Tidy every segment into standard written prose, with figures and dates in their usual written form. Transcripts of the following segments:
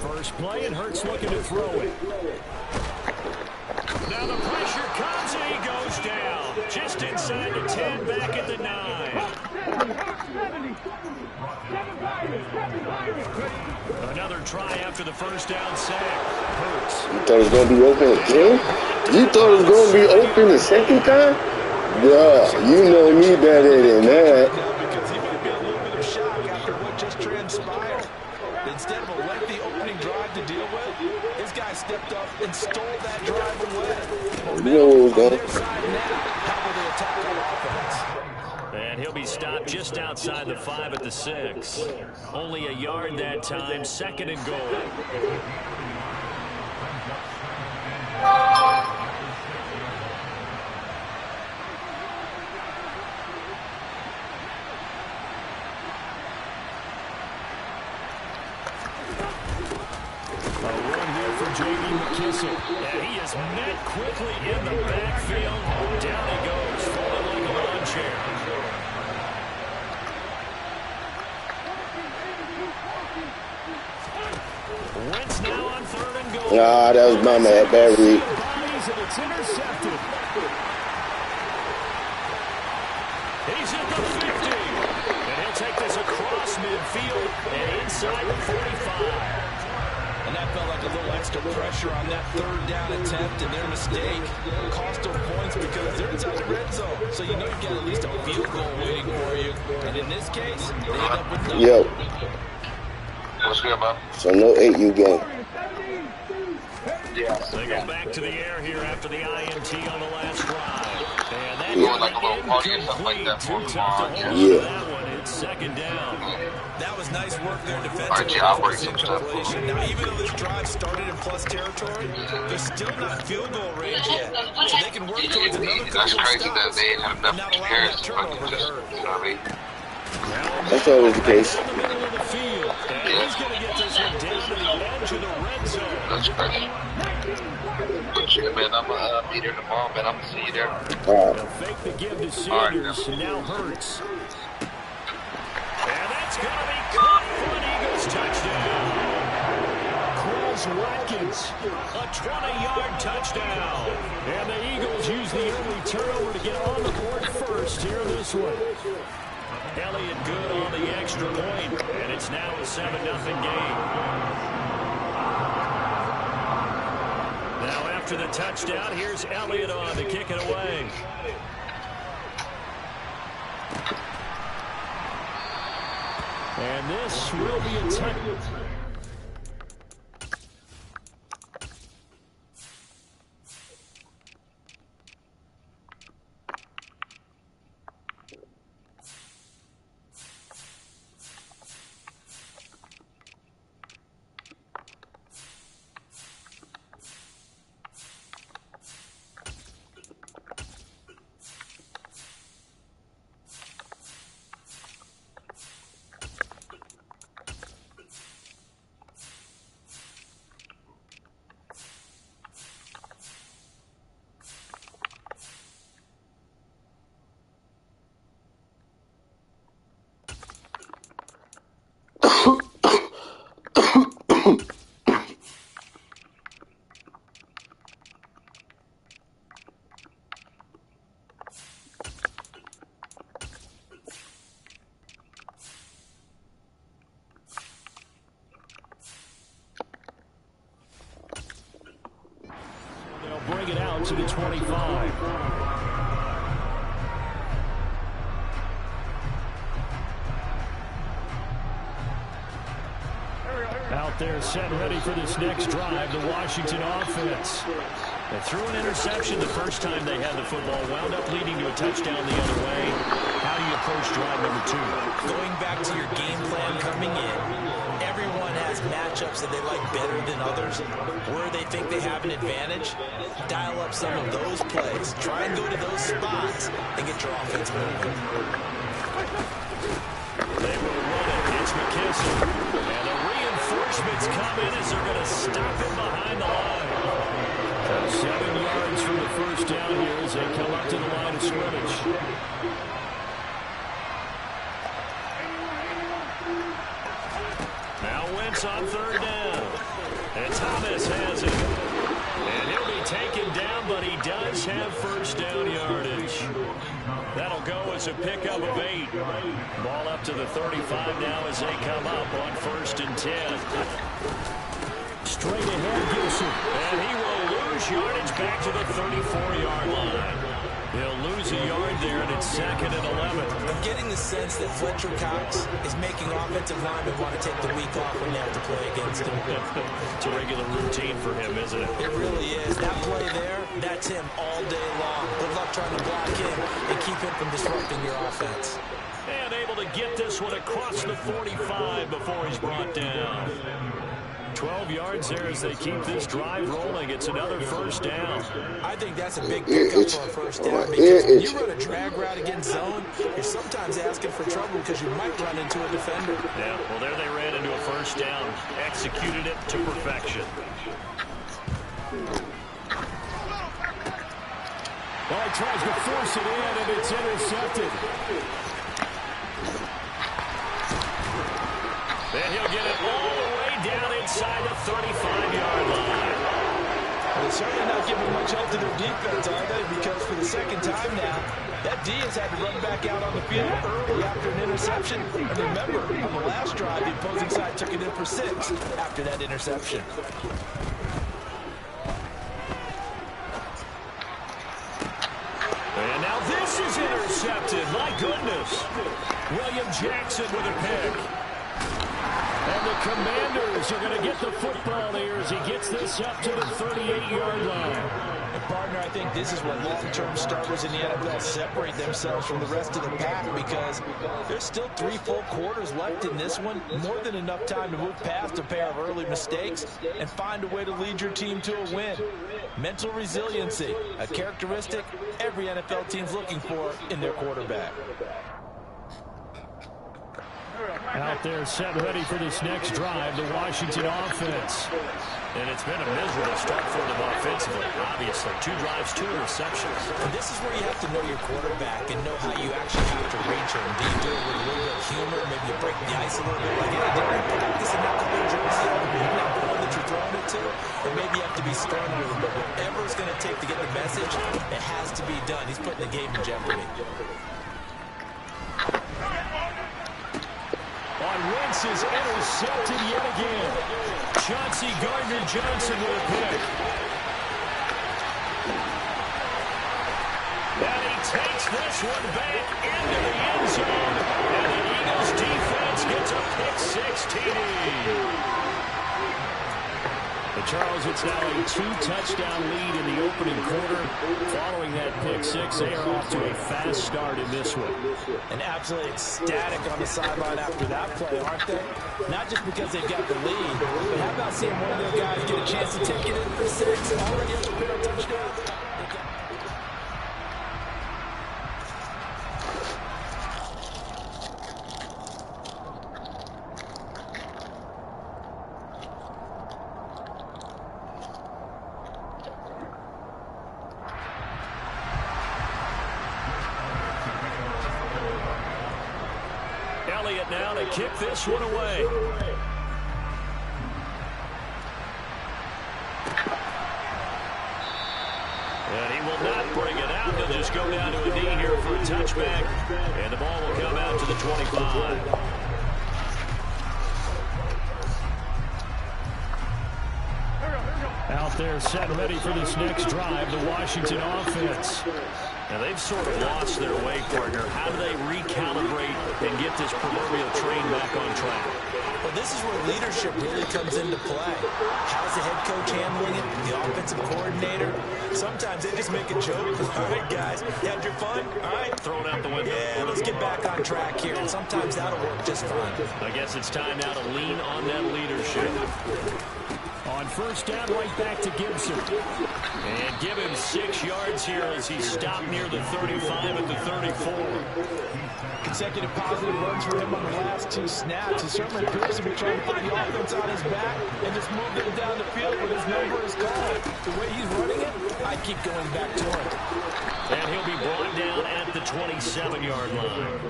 First play, and Hurts looking to throw it. Now the pressure comes, and he goes down. Just inside the 10, back at the 9. Another try after the first down sack. Hurts. You thought it was going to be open again? You thought it was going to be open the second time? Bruh, you know me better than that. Because he might be a little bit of shock after what just transpired. Instead of a lengthy opening drive to deal with, this guy stepped up and stole that drive away. You know what was going on. How will they attack that offense? And he'll be stopped just outside the 5 at the 6. Only a yard that time, 2nd and goal. And he is met quickly in the backfield. Down he goes, falling like a lawn chair. Wentz now on 3rd and goal. Nah, that was my bad read. It's intercepted. He's at the 50. And he'll take this across midfield and inside the 45. And that felt like a little extra pressure on that 3rd down attempt, and their mistake cost them points because they're inside the red zone. So you know you've got at least a field goal waiting for you. And in this case, they end up with nothing. Yo. What's good, man? So no 8U game. Yeah. They go back to the air here after the INT on the last drive. And that Doing like a little party or something like that for tomorrow. Yeah. That one, it's 2nd down. That was nice work there defensively. Alright, yeah, I'll break some stuff. Now, even though this drive started in plus territory, they're still not field goal range yet. So they can work towards another That's couple crazy stops that they ain't have enough and not allow carries that to fucking turnover to just, hurt. you know what I mean? That's always the case. In the middle of the field. And he's going to get this one down to the edge of the red zone. That's crazy. Shit, man, I'm gonna be there tomorrow, man. I'm gonna see you there. All They'll right. fake the give to Sanders, All right, and now Hurts. And that's going to be caught for an Eagles touchdown. Chris Watkins, a 20-yard touchdown. And the Eagles use the early turnover to get on the board first here in this one. Elliott good on the extra point, and it's now a 7-0 game. Now after the touchdown, here's Elliott on to kick it away. And this will be a touchdown. Bring it out to the 25. Out there set ready for this next drive, the Washington offense. They threw an interception the first time they had the football, wound up leading to a touchdown the other way. How do you approach drive number 2? Going back to your game plan coming in, everyone has matchups that they like better than others. Where they think they have an advantage, dial up some of those plays. Try and go to those spots and get your offense moving. They will run it. It's McKesson. And the reinforcements come in as they're going to stop him behind the line. 7 yards from the first down here as they come up to the line of scrimmage. this on third down. And Thomas has it. And he'll be taken down, but he does have first down yardage. That'll go as a pickup of 8. Ball up to the 35 now as they come up on 1st and 10. Straight ahead, Gibson. And he will lose yardage back to the 34-yard line. He'll lose a yard there, and it's 2nd and 11. I'm getting the sense that Fletcher Cox is making offensive linemen want to take the week off when they have to play against him. It's a regular routine for him, isn't it? It really is. That play there, that's him all day long. Good luck trying to block him and keep him from disrupting your offense. And able to get this one across the 45 before he's brought down. 12 yards there as they keep this drive rolling. It's another first down. I think that's a big pickup for a first down because when you run a drag route against zone, you're sometimes asking for trouble because you might run into a defender. Yeah, well, there they ran into a first down. Executed it to perfection. Well, he tries to force it in, and it's intercepted. Then he'll get it all the way down inside the 35-yard line. Well, they're certainly not giving much help to their defense, are they? Because for the second time now, that D has had to run back out on the field early after an interception. And remember, on the last drive, the opposing side took it in for 6 after that interception. And now this is intercepted. My goodness. William Jackson with a pick. And the Commanders are going to get the football here as he gets this up to the 38-yard line. And partner, I think this is where long-term starters in the NFL separate themselves from the rest of the pack because there's still 3 full quarters left in this one. More than enough time to move past a pair of early mistakes and find a way to lead your team to a win. Mental resiliency, a characteristic every NFL team's looking for in their quarterback. Out there set ready for this next drive, the Washington offense. And it's been a miserable start for them offensively, obviously. 2 drives, 2 interceptions. And this is where you have to know your quarterback and know how you actually have to reach him. Do you do it with a little bit of humor? Maybe you break the ice a little bit like, hey, did you practice in that color jersey over here, that ball that you're throwing it to? Or maybe you have to be stern with him. But whatever it's going to take to get the message, it has to be done. He's putting the game in jeopardy. Wentz is intercepted yet again. Chauncey Gardner-Johnson with a pick. And he takes this one back into the end zone. And the Eagles defense gets a pick-6 TD. But Charles, it's now a 2-touchdown lead in the opening quarter. Following that pick-6, they are off to a fast start in this one. And absolutely ecstatic on the sideline after that play, aren't they? Not just because they've got the lead, but how about seeing one of their guys get a chance to take it in for 6 already on the pair of touchdowns? Now to kick this one away. And he will not bring it out. He'll just go down to a knee here for a touchback. And the ball will come out to the 25. Out there set ready for this next drive, the Washington offense. Now they've sort of lost their way, partner. How do they recalibrate and get this proverbial train back on track? Well, this is where leadership really comes into play. How's the head coach handling it? The offensive coordinator? Sometimes they just make a joke. All right, guys, you had your fun? All right. Throw it out the window. Yeah, let's get back on track here. And sometimes that'll work just fine. I guess it's time now to lean on that leadership. On On first down, right back to Gibson. And give him 6 yards here as he stopped near the 35 at the 34. Consecutive positive runs for him on the last 2 snaps. He certainly appears to be trying to put the offense on his back and just move them down the field when his number is called. The way he's running it, I keep going back to him. And he'll be brought down at the 27-yard line.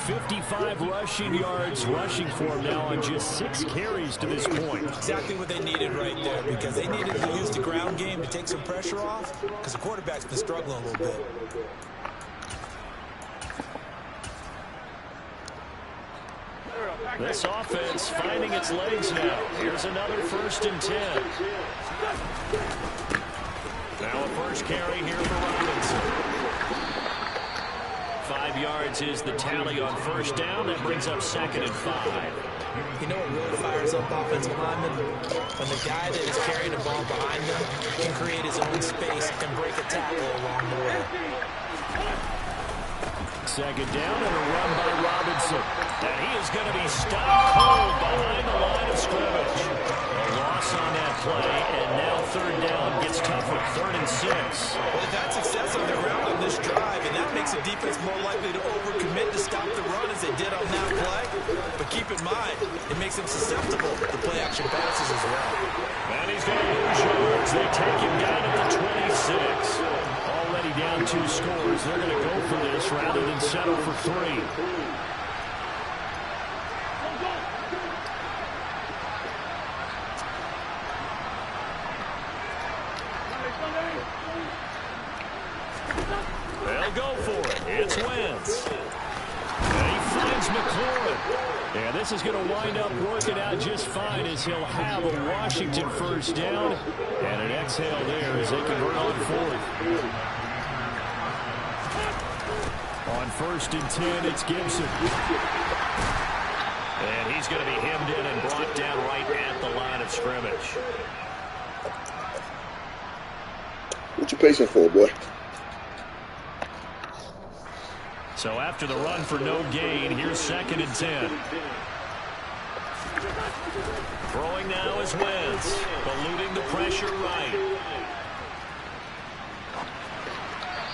55 rushing yards rushing for him now on just 6 carries to this point. Exactly what they needed right there, because they needed to use the ground game to take some pressure off, because the quarterback's been struggling a little bit. This offense finding its legs now. Here's another 1st and 10. Now a first carry here for Robinson. 5 yards is the tally on first down. That brings up 2nd and 5. You know what really fires up offensive linemen? When the guy that is carrying the ball behind them can create his own space and break a tackle along the way. 2nd down and a run by Robinson. And he is going to be stopped cold behind the line of scrimmage. A loss on that play, and now 3rd down gets tougher. 3rd and 6. Well, they've had success on the ground on this drive, and that makes the defense more likely to overcommit to stop the run as they did on that play. But keep in mind, it makes them susceptible to play-action passes as well. And he's going to lose yards. They take him down at the 26. Already down 2 scores. They're going to go for this rather than settle for 3. They'll go for it. It's Wentz. And he finds McLaurin. And this is going to wind up working out just fine as he'll have a Washington 1st down. And an exhale there as they convert on 4th. On 1st and 10, it's Gibson. And he's going to be hemmed in and brought down right at the line of scrimmage. What you pacing for, boy? So after the run for no gain, here's 2nd and 10. Throwing now is Wentz, eluding the pressure right.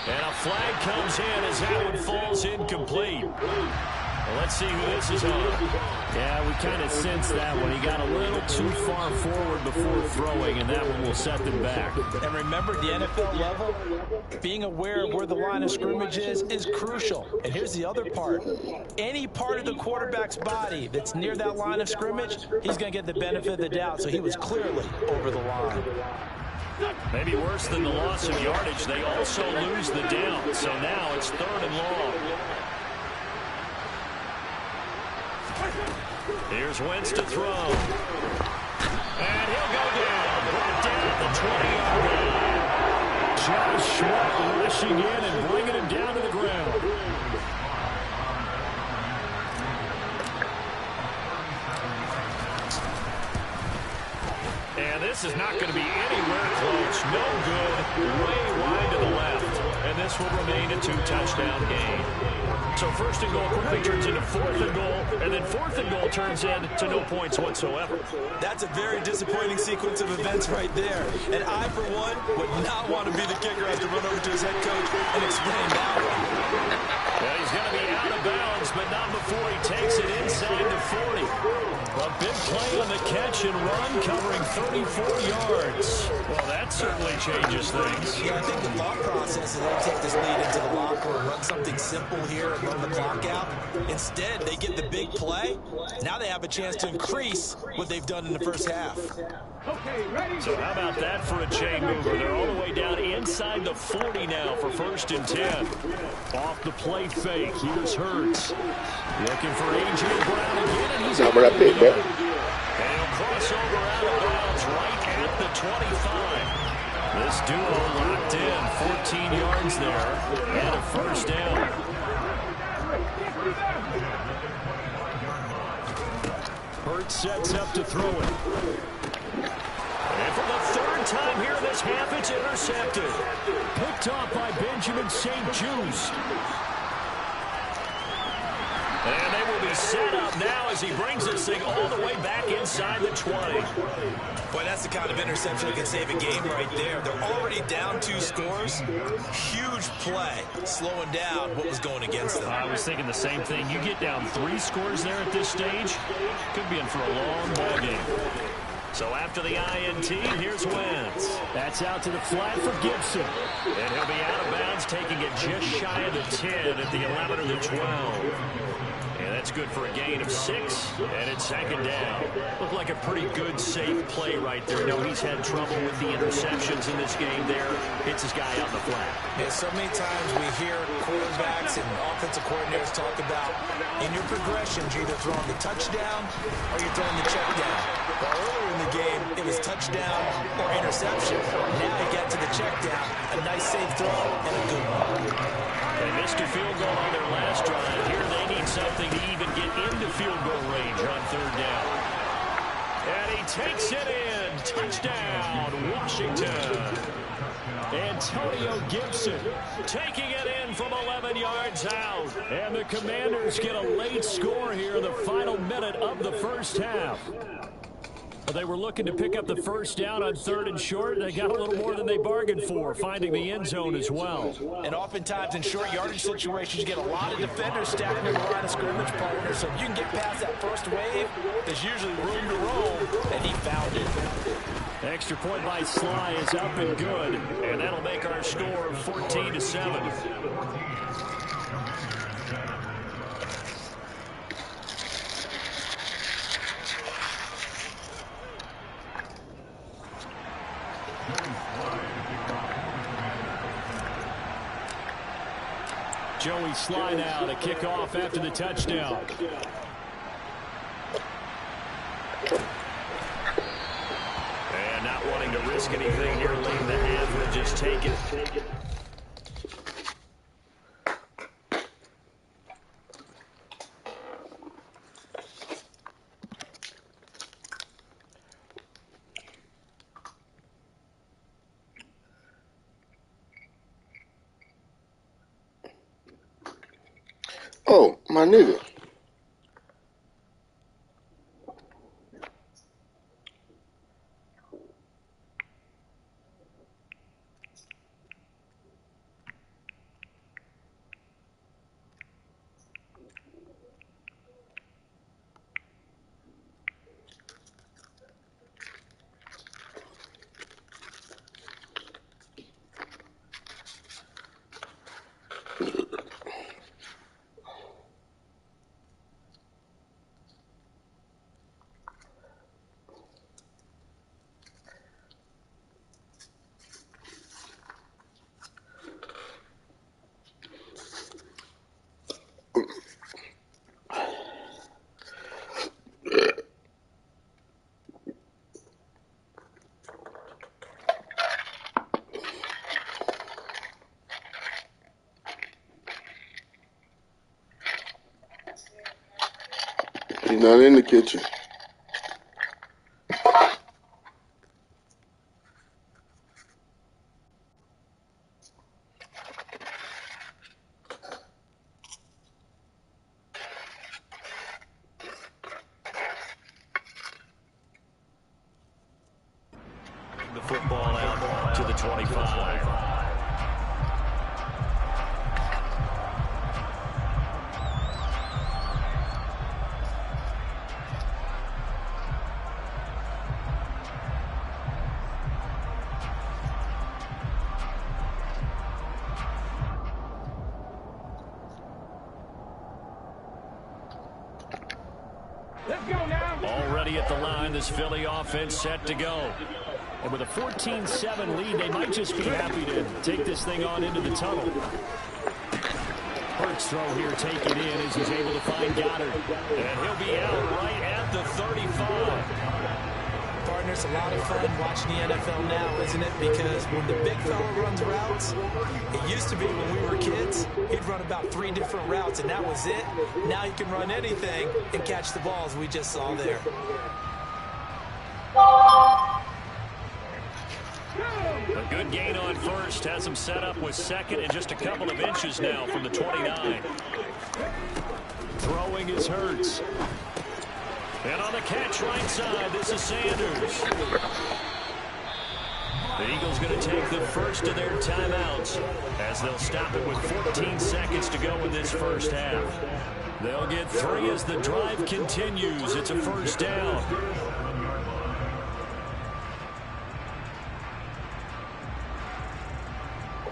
And a flag comes in as that one falls incomplete. Well, let's see who this is on. Yeah, we kind of sensed that one. He got a little too far forward before throwing, and that one will set them back. And remember, the NFL level, being aware of where the line of scrimmage is crucial. And here's the other part. Any part of the quarterback's body that's near that line of scrimmage, he's going to get the benefit of the doubt. So he was clearly over the line. Maybe worse than the loss of yardage, they also lose the down. So now it's 3rd and long. Here's Wentz to throw. And he'll go down. Brought down at the 20-yard line. Josh Sweat rushing in and bringing him down to the ground. And this is not going to be anywhere close. No good. Way wide to the left. And this will remain a 2-touchdown game. So 1st and goal quickly turns into 4th and goal, and then 4th and goal turns into no points whatsoever. That's a very disappointing sequence of events right there. And I, for one, would not want to be the kicker who has to run over to his head coach and explain that one. Well, he's going to be out of bounds, but not before he takes it inside the 40. A big play on the catch and run, covering 34 yards. Well, that certainly changes things. Yeah, I think the thought process is they take this lead into the locker room, run something simple here and run the clock out. Instead, they get the big play. Now they have a chance to increase what they've done in the first half. So how about that for a chain mover? They're all the way down inside the 40 now for 1st and 10. Off the play fake, here's Hurts. Looking for A.J. Brown again, and he's Not what I picked, bro. And he'll cross over out of bounds right at the 25. This duo locked in, 14 yards there, and a 1st down. Hurts sets up to throw it. And for the 3rd time here in this half, it's intercepted. Picked off by Benjamin St. Just. And they will be set up now as he brings this thing all the way back inside the 20. Boy, that's the kind of interception that can save a game right there. They're already down 2 scores. Huge play, slowing down what was going against them. I was thinking the same thing. You get down 3 scores there at this stage, could be in for a long ball game. So after the INT, here's Wentz. That's out to the flat for Gibson. And he'll be out of bounds, taking it just shy of the 10 at the 11 or the 12. And that's good for a gain of 6, and it's 2nd down. Looked like a pretty good, safe play right there. No, he's had trouble with the interceptions in this game there. Hits his guy out in the flat. Yeah, so many times we hear quarterbacks and offensive coordinators talk about in your progressions, you're either throwing the touchdown or you're throwing the check down. Well, earlier in the game, it was touchdown or interception. Now he got to the check down. A nice safe throw and a good one. They missed a field goal on their last drive. Here they need something to even get into field goal range on 3rd down. And he takes it in. Touchdown, Washington. Antonio Gibson taking it in from 11 yards out. And the Commanders get a late score here in the final minute of the first half. They were looking to pick up the first down on 3rd and short. They got a little more than they bargained for, finding the end zone as well. And oftentimes in short yardage situations, you get a lot of defenders stacking in the line of scrimmage partners. So if you can get past that first wave, there's usually room to roll, and he found it. Extra point by Sly is up and good, and that'll make our score 14-7. Joey Sly now to kick off after the touchdown. And not wanting to risk anything here late in the half, we'll just take it. Oh, my nigga. He's not in the kitchen. The football out to the 25. Already at the line, this Philly offense set to go. And with a 14-7 lead, they might just be happy to take this thing on into the tunnel. Hurts throw here, take it in as he's able to find Goddard. And he'll be out right at the 35. Partners, a lot of fun watching the NFL now, isn't it? Because when the big fella runs routes, it used to be when we were kids, he'd run about 3 different routes, and that was it. Now he can run anything and catch the balls we just saw there. A good Good gain on first. Has him set up with second and just a couple of inches now from the 29. Throwing is Hurts. And on the catch right side, this is Sanders. The Eagles going to take the first of their timeouts as they'll stop it with 14 seconds to go in this first half. They'll get 3 as the drive continues. It's a first down.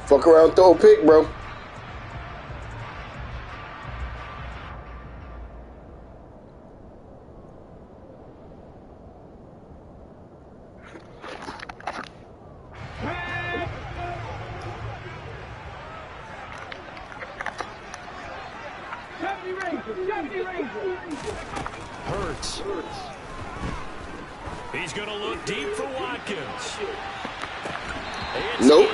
Fuck around, throw a pick, bro. Hurts. He's going to look deep for Watkins. Nope.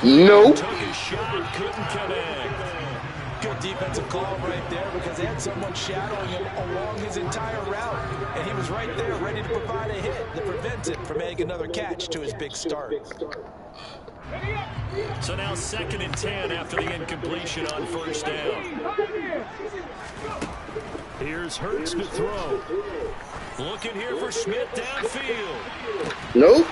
Nope. Took a shot, couldn't connect. Good defensive call right there because they had someone shadowing him along his entire route. And he was right there ready to provide a hit that prevents him from making another catch to his big start. So now 2nd and 10 after the incompletion on first down. Here's Hurts to throw. Looking here for Smith downfield. Nope.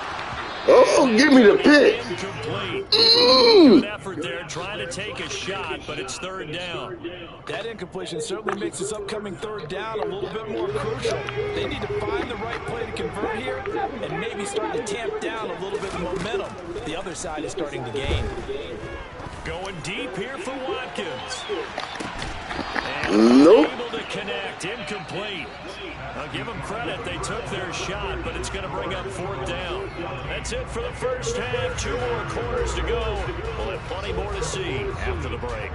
Oh, give me the pick. Incomplete. Good effort there trying to take a shot, but it's 3rd down. That incompletion certainly makes this upcoming 3rd down a little bit more crucial. They need to find the right play to convert here and maybe start to tamp down a little bit of momentum. The other side is starting to gain. Going deep here for Watkins. And nope. Able to connect. Incomplete. I'll give them credit. They took their shot, but it's going to bring up 4th down. That's it for the first half. 2 more quarters to go. We'll have plenty more to see after the break.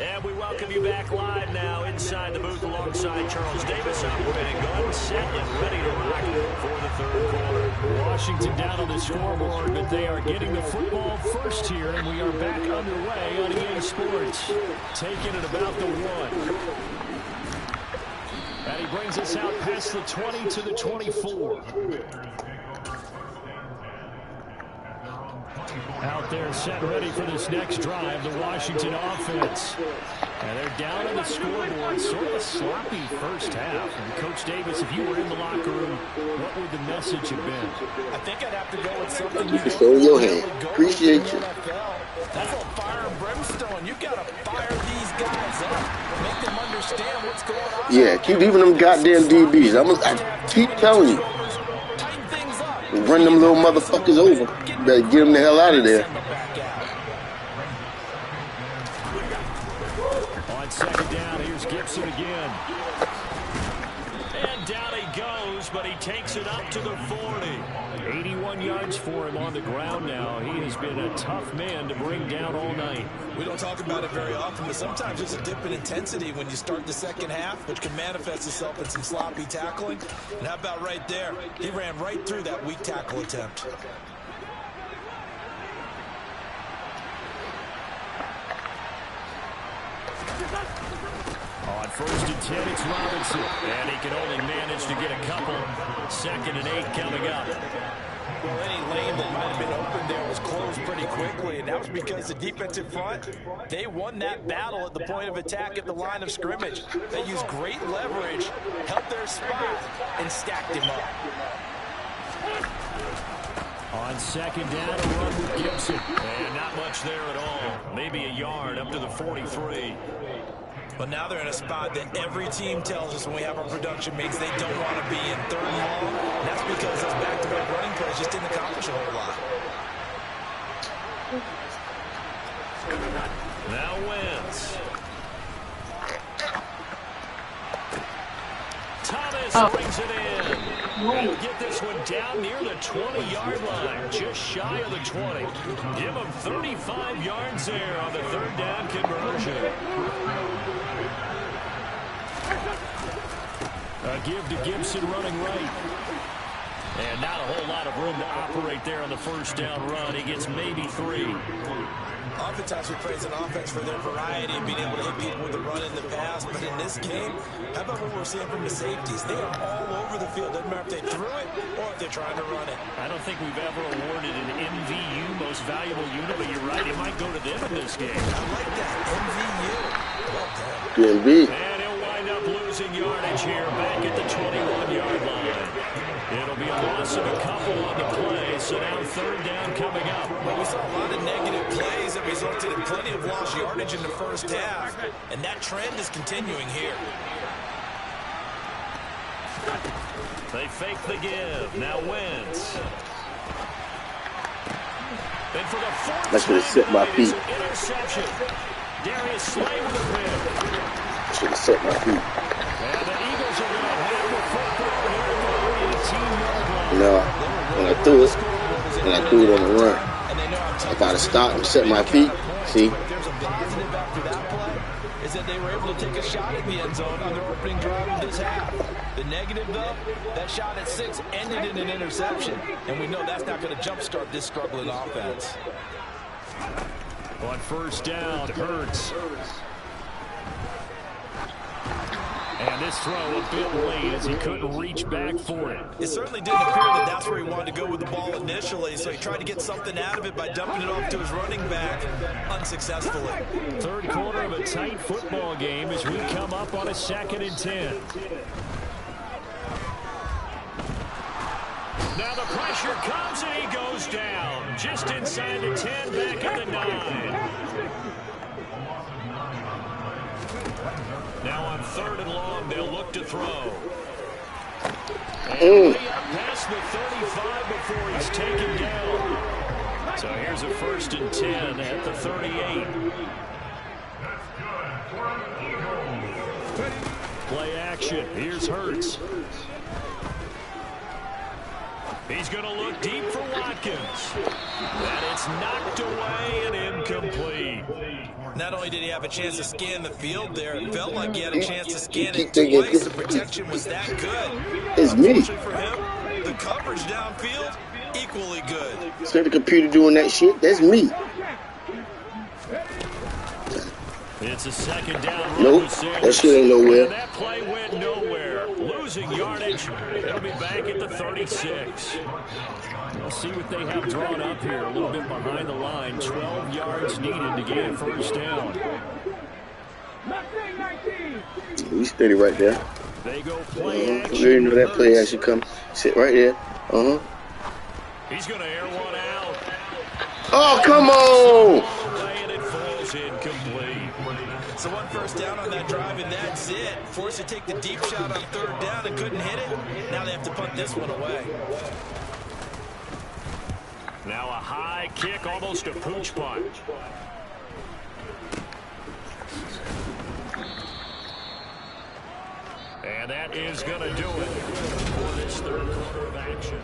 And we welcome you back live now inside the booth alongside Charles Davis, operating gun, set, and ready to rock for the 3rd quarter. Washington down on the scoreboard, but they are getting the football first here, and we are back underway on EA Sports. Taking it about the 1. And he brings us out past the 20 to the 24. Out there set ready for this next drive, the Washington offense. And they're down on the scoreboard, sort of a sloppy first half. And Coach Davis, if you were in the locker room, what would the message have been? I think I'd have to go with something you just throw your hand. Appreciate you. That's a fire and brimstone. You got to fire these guys up. Make them understand what's going on. Yeah, keep leaving them goddamn DBs. I keep telling you. Run them little motherfuckers over. Better get them the hell out of there. On 2nd down, here's Gibson again. And down he goes, but he takes it up to the 40. 81 yards for him on the ground now. He has been a tough man to bring down all night. We don't talk about it very often, but sometimes there's a dip in intensity when you start the second half, which can manifest itself in some sloppy tackling. And how about right there? He ran right through that weak tackle attempt. On 1st and 10, it's Robinson. And he can only manage to get a couple. 2nd and 8 coming up. Well, any lane that might have been open there was closed pretty quickly, and that was because the defensive front, they won that battle at the point of attack at the line of scrimmage. They used great leverage, held their spot, and stacked him up. On 2nd down, a run with Gibson. And not much there at all. Maybe a yard up to the 43. But now they're in a spot that every team tells us when we have our production meetings they don't want to be in 3rd and long. And that's because those back-to-back running plays just didn't accomplish a whole lot. Now Wentz. Thomas brings it in. And he'll get this one down near the 20-yard line, just shy of the 20. Give him 35 yards there on the 3rd down conversion. A give to Gibson running right. And not a whole lot of room to operate there on the first down run. He gets maybe 3. Oftentimes we praise an offense for their variety and being able to hit people with the run in the pass. But in this game, how about what we're seeing from the safeties? They are all over the field. Doesn't matter if they threw it or if they're trying to run it. I don't think we've ever awarded an MVU, most valuable unit, but you're right. It might go to them in this game. I like that. MVU. Well done. DMB. And he'll wind up losing yardage here back at the 21-yard line. It'll be a loss of a couple on the play, so now third down coming up. Well, we saw a lot of negative plays that resulted in plenty of lost yardage in the first half, and that trend is continuing here. They fake the give. Now Wentz. And for the fourth I should have set my feet. interception. Darius Slay with a pick. Should have set my feet. And the Eagles are going to have the football here at the 18-yard line. No, when I threw it on the run. If I'd have stopped and set my feet, see? There's a positive after that play is that they were able to take a shot at the end zone on their opening drive of this half. The negative, though, that shot at 6 ended in an interception, and we know that's not going to jumpstart this struggling offense. On first down, Hurts. And this throw a bit late as he couldn't reach back for it. It certainly didn't appear that that's where he wanted to go with the ball initially, so he tried to get something out of it by dumping it off to his running back unsuccessfully. Third quarter of a tight football game as we come up on a 2nd and 10. Now the pressure comes and he goes down. Just inside the 10, back at the 9. Now on 3rd and long, they'll look to throw. And past the 35 before he's taken down. So here's a 1st and 10 at the 38. Play action. Here's Hurts. He's going to look deep for Watkins. And it's knocked away and incomplete. Not only did he have a chance to scan the field there, it felt like he had a chance to scan it thinking twice. The protection was that good. It's me. For him, the coverage downfield, equally good. Instead of the computer doing that shit, that's me. It's a 2nd down. Nope, that shit ain't nowhere. And that play went nowhere. Losing yardage. It'll be back at the 36. We'll see what they have drawn up here. A little bit behind the line. 12 yards needed to gain a first down. We steady right there. They go play action. You already know that play action come. Sit right there. He's going to air one out. Oh, come on! And it falls incomplete. So 1 first down on that drive, and that's it. Forced to take the deep shot on 3rd down and couldn't hit it. Now they have to punt this one away. Now a high kick, almost a pooch punt. And that is going to do it for this 3rd quarter of action.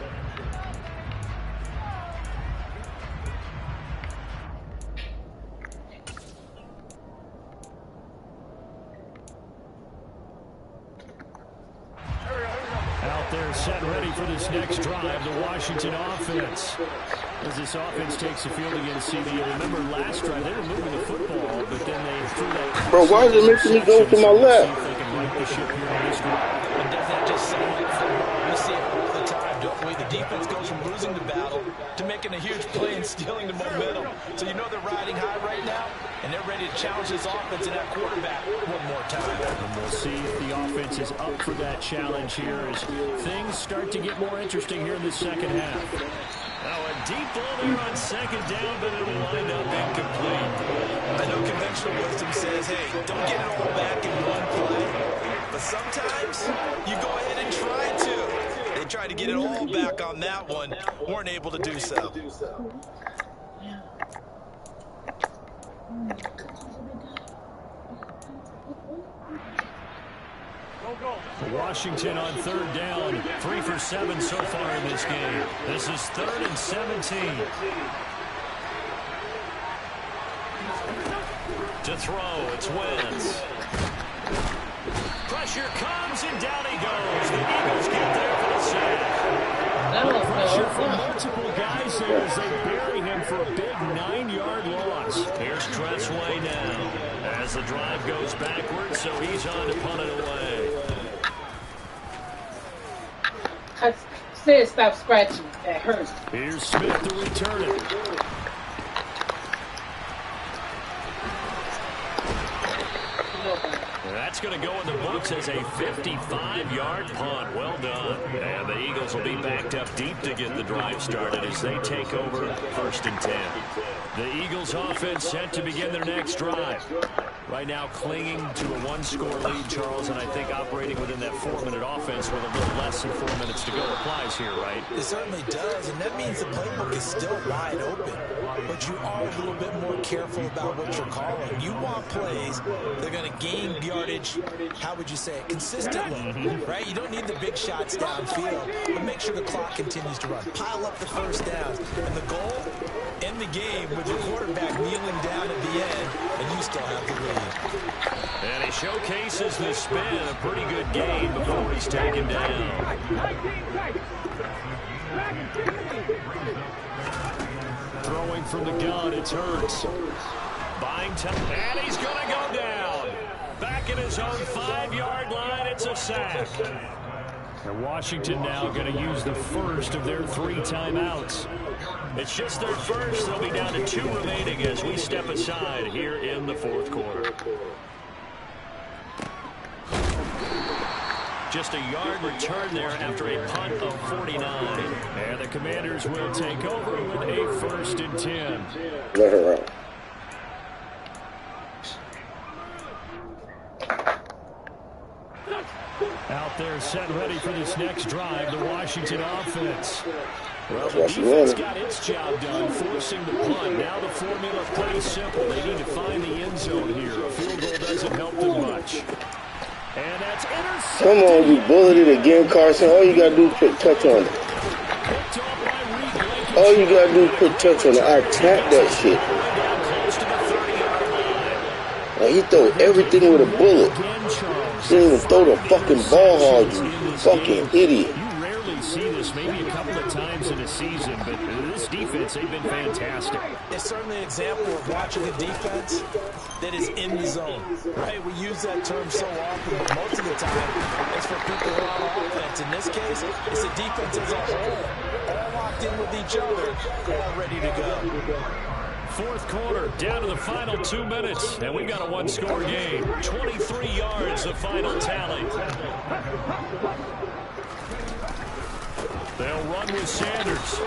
Out there set ready for this next drive, the Washington offense. As this offense takes the field against CD, you'll remember last drive they were moving the football, but then they threw that. Bro, why is it making me go to my left? See if they can right the ship here on this drive. And doesn't that just sound like football? We see it all the time, don't we? The defense goes from losing the battle to making a huge play and stealing the momentum. So you know they're riding high right now, and they're ready to challenge this offense and that quarterback one more time. And we'll see if the offense is up for that challenge here as things start to get more interesting here in the second half. Now a deep ball there on 2nd down, but it'll wind up incomplete. I know conventional wisdom says, hey, don't get it all back in one play. But sometimes you go ahead and try to. They tried to get it all back on that one, weren't able to do so. Washington on 3rd down, 3 for 7 so far in this game. This is 3rd and 17. To throw, it's Wentz. pressure comes, and down he goes. The Eagles get there for the sack. Pressure from multiple guys here as they bury him for a big 9-yard loss. Here's Tressway now as the drive goes backwards, so he's on to punt it away. I said stop scratching. That hurts. Here's Smith to return it. That's going to go in the books as a 55-yard punt. Well done. And the Eagles will be backed up deep to get the drive started as they take over 1st and 10. The Eagles offense set to begin their next drive. Right now clinging to a 1-score lead, Charles, and I think operating within that 4-minute offense with a little less than 4 minutes to go applies here, right? It certainly does, and that means the playbook is still wide open. But you are a little bit more careful about what you're calling. You want plays that are going to gain yardage, how would you say it, consistently, right? You don't need the big shots downfield, but make sure the clock continues to run. Pile up the first downs, and the goal, end the game with your quarterback kneeling down at the end, and you still have the lead. And he showcases the spin, a pretty good game before he's taken down. Throwing from the gun, it's Hurts. Buying time, and he's going to go down. Back at his own 5-yard line, it's a sack. And Washington now going to use the first of their 3 timeouts. It's just their first. They'll be down to 2 remaining as we step aside here in the 4th quarter. Just a yard return there after a punt of 49. And the Commanders will take over with a 1st and 10. Let her out. Out there set ready for this next drive, the Washington offense. Well, the defense got its job done, forcing the punt. Now the formula pretty simple. They need to find the end zone here. A field goal doesn't help them much. And that's intercepted. Come on, you bullied it again, Carson. All you got to do is put touch on it. All you got to do is put touch on it. I tapped that shit. Like, he throw everything with a bullet. He didn't even throw the fucking ball hard, you fucking idiot. You rarely see this, maybe a couple of times in a season, but this defense, they've been fantastic. It's certainly an example of watching a defense that is in the zone, right? We use that term so often, but most of the time it's for people who are on offense. In this case, it's a defense as a whole, all locked in with each other, all ready to go. 4th quarter, down to the final 2 minutes, and we've got a 1-score game. 23 yards, the final tally. They'll run with Sanders.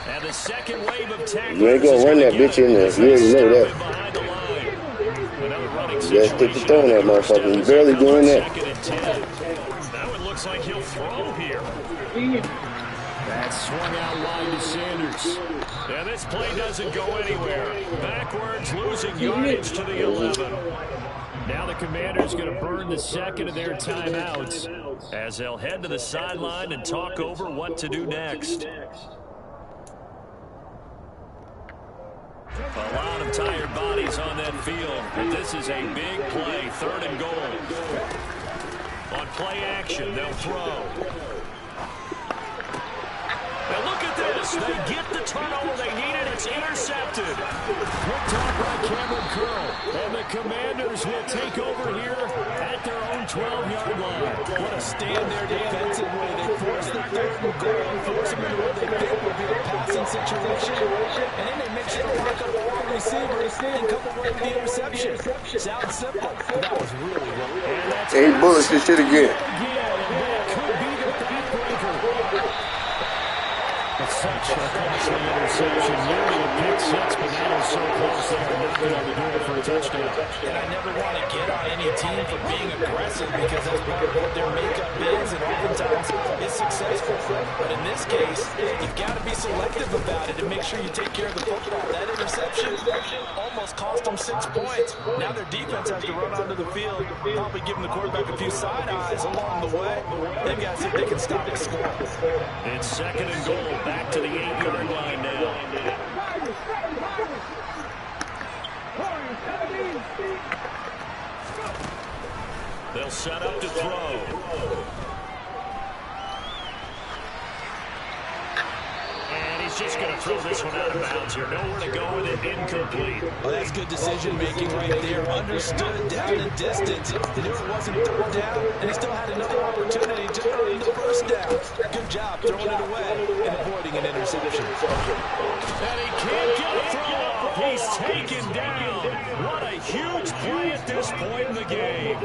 And the second wave of tackles. You ain't going to run that bitch in there. You already know that. Behind the line. Another running You got to stick to throwing that motherfucker. You barely doing that. 2nd and 10. Now it looks like he'll throw here. That's swung out wide to Sanders. And this play doesn't go anywhere. Backwards, losing yardage to the 11. Now the Commanders going to burn the second of their timeouts as they'll head to the sideline and talk over what to do next. A lot of tired bodies on that field, but this is a big play, 3rd and goal. On play action, they'll throw. And look at this. They get the turnover they needed. It's intercepted. Picked off by Cameron Curl. And the Commanders will take over here at their own 12-yard line. What a stand there defensively. They force the 3rd and goal, force them into what they think will be a passing situation. And then they make sure to lock up all the receivers and come away with the interception. Sounds simple, but that was really well. Hey, bullets this shit again. Such a costly interception. Nearly a pick six, but that is so close they are knocking on the door for a touchdown. And I never want to get on any team for being aggressive because that's what their makeup is, and oftentimes it's successful. But in this case, you've got to be selective about it and make sure you take care of the football. That interception almost cost them 6 points. Now their defense has to run onto the field, probably giving the quarterback a few side eyes along the way. They've got to see if they can stop the score. It's 2nd and goal. Back to the 8-yard line now. They'll set up to throw. And he's just going to throw this one out of bounds here. Nowhere to go with it. Incomplete. Well, that's good decision-making right there. Understood down and distance. Knew it wasn't third down, and he still had another opportunity to earn the first down. Good job throwing it away and avoiding an interception. And he can't get a throw off. He's taken down. What a huge play at this point in the game.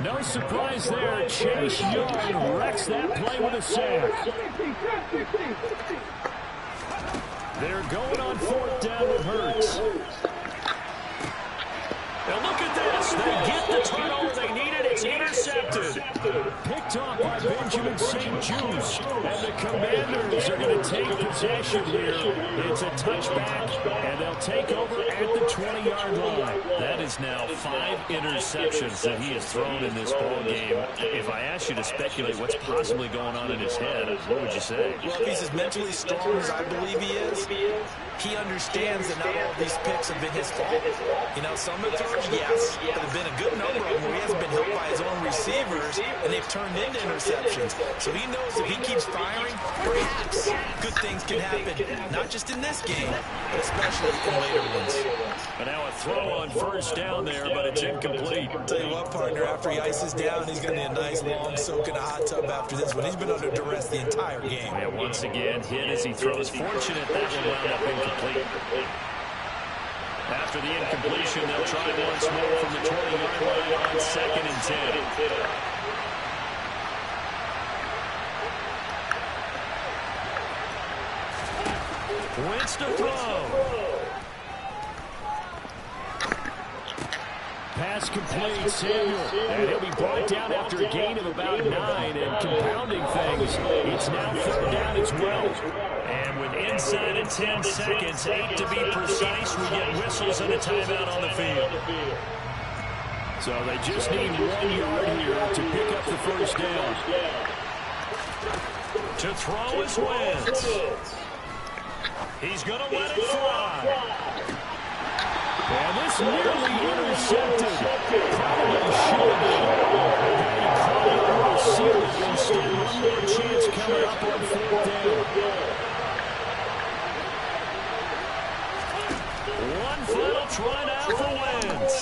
No surprise there. Chase Young wrecks that play with a sack. They're going on fourth down with Hurts. Now look at this. They get the turnover they needed. It's intercepted. Picked off by Benjamin St-Juste. And the Commanders are going to take possession here. It's a touchback, and they'll take over at the 20-yard line. That is now 5 interceptions that he has thrown in this ball game. If I asked you to speculate what's possibly going on in his head, what would you say? Well, if he's as mentally strong as I believe he is, he understands that not all these picks have been his fault. You know, some of the throws, yes, but there have been a good number of them where he hasn't been helped by his own receivers, and they've turned into interceptions. So he knows if he keeps firing, perhaps good things can happen, not just in this game, but especially in later ones. And now a throw on first down there, but it's incomplete. I'll tell you what, partner, after he ices down, he's going to need a nice long soak in a hot tub after this one. He's been under duress the entire game. Yeah, once again, hit as he throws. Fortunate that one wound up incomplete. After the incompletion, they'll try once more from the 20-yard line on 2nd and 10. Wentz to throw. Pass complete, Samuel. And he'll be brought down after a gain of about 9. And compounding things, it's now 3rd down as well. And with inside of 10 seconds, 8 to be precise, we get whistles and a timeout on the field. So they just need 1 yard here to pick up the first down. To throw is Wentz. He's going to let it fly. And this nearly intercepted. Probably should have been. He caught it on the ceiling. Instead, one more chance coming up on 4th down. One final try now for Wentz.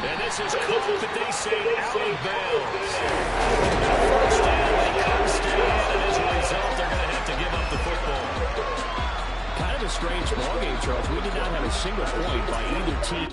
And this is caught, but they say out of bounds. First down, they come stand, and as a result, they're going to have to give up the football. Kind of a strange ballgame, Charles. We did not have a single point by either team.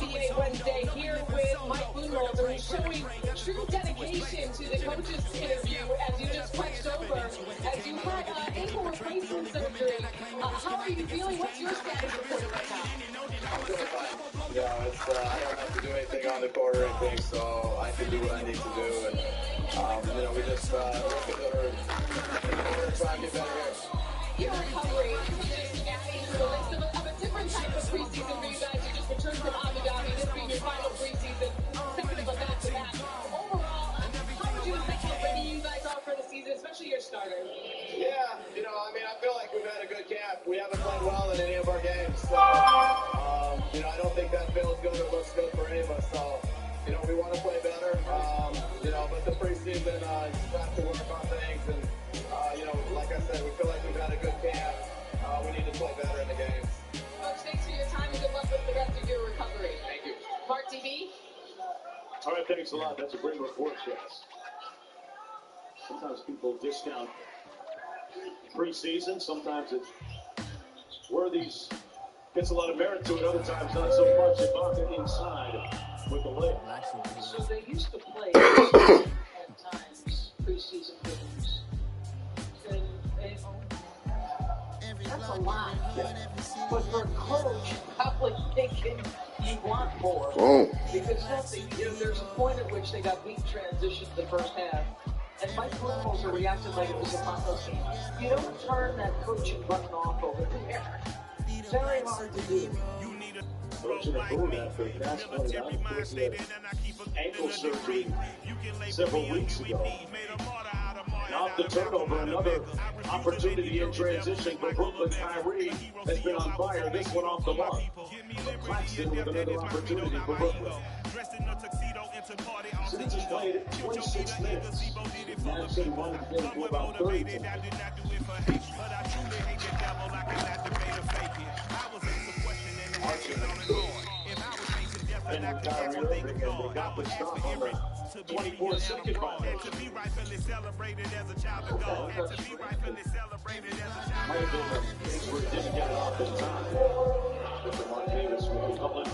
NBA Wednesday here with Mike Bloomberg, showing true dedication to the coaches interview as you just touched over, as you had ankle replacement surgery. How are you feeling? What's your status report right now? Yeah, it's, I don't have to do anything on the court or anything, so I can do what I need to do. And, we just try and get better here. Your recovery is adding to the list of a different type of preseason for you guys. You just returned from Abu Dhabi, this being your final preseason. Second of a match especially your starter. Yeah, I mean, I feel like we've had a good camp. We haven't played well in any of our games, so, I don't think that feels good or looks good for any of us, so, we want to play better, but the preseason, you have to work on things, and, like I said, we feel like we've had a good camp. We need to play better in the games. Coach, thanks for your time and good luck with the rest of your recovery. Thank you. Mark TV. All right, thanks a lot. That's a great report, guys. Sometimes people discount preseason. Sometimes it's Worthy's gets a lot of merit to it. Other times, not so much. Ibaka inside with the layup. So they used to play at times preseason games. That's a lot. Yeah. But for a coach, probably thinking you want more. Because there's a point at which they got weak transition the first half. And Mike Budenholzer reacted like it was a Broncos game. You don't turn that coaching button off over there. It's very hard to do. Coaching a boot after that's ankle surgery several weeks ago. Now the turnover, another opportunity in transition for Brooklyn. Kyrie has been on fire. This one off the mark. Claxton with another opportunity for Brooklyn. Simmons has played 26 minutes. Madison wanted to get to about 30. And Kyrie Irving, and they got the stop on the 24-second violation. Might have been a case where he didn't get it off in time. Mr. Mark Davis will be public.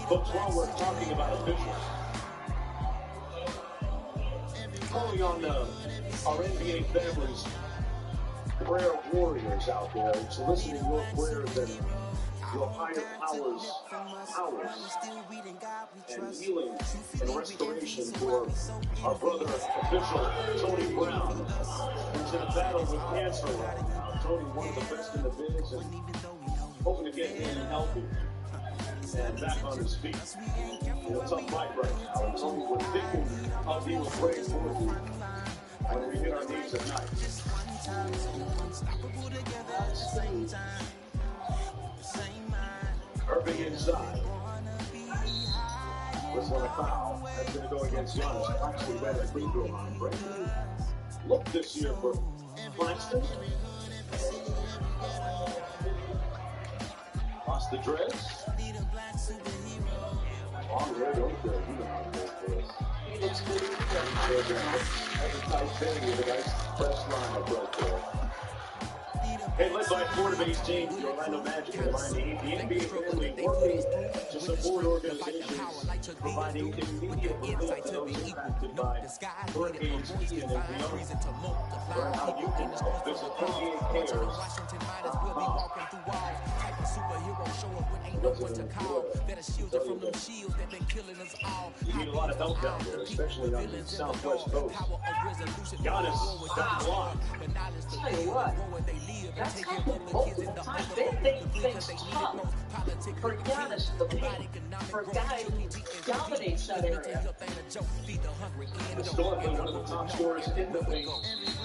Folks, while we're talking about officials, calling on our NBA families, prayer warriors out there, soliciting your prayers and your higher powers, and healing and restoration for our brother official Tony Brown, who's in a battle with cancer right now. Tony, one of the best in the biz, and hoping to get him healthy and back on his feet. It's a fight right now, and Tony, we're thinking of you and praying for you when we hit our knees at night. Irving inside. This one a foul. That's going to go against Giannis. Claxton got a free throw line break. Look this year for Claxton. Lost the dreads. On red over there. You know how to work for us. He looks good. That's a tight thing with a nice press line up right there. Hey, led by Florida-based team, the Orlando Magic and the NBA family working to support organizations providing immediate relief to those impacted by hurricanes Ian and beyond. Learn how you can help. Visit NBAcares.com. You need a lot of help down there, especially on the southwest coast. Giannis got blocked. Tell you what, that's happened multiple times. They think things tough for Giannis to paint, for a guy who dominates that area. Historically, one of the top scorers in the league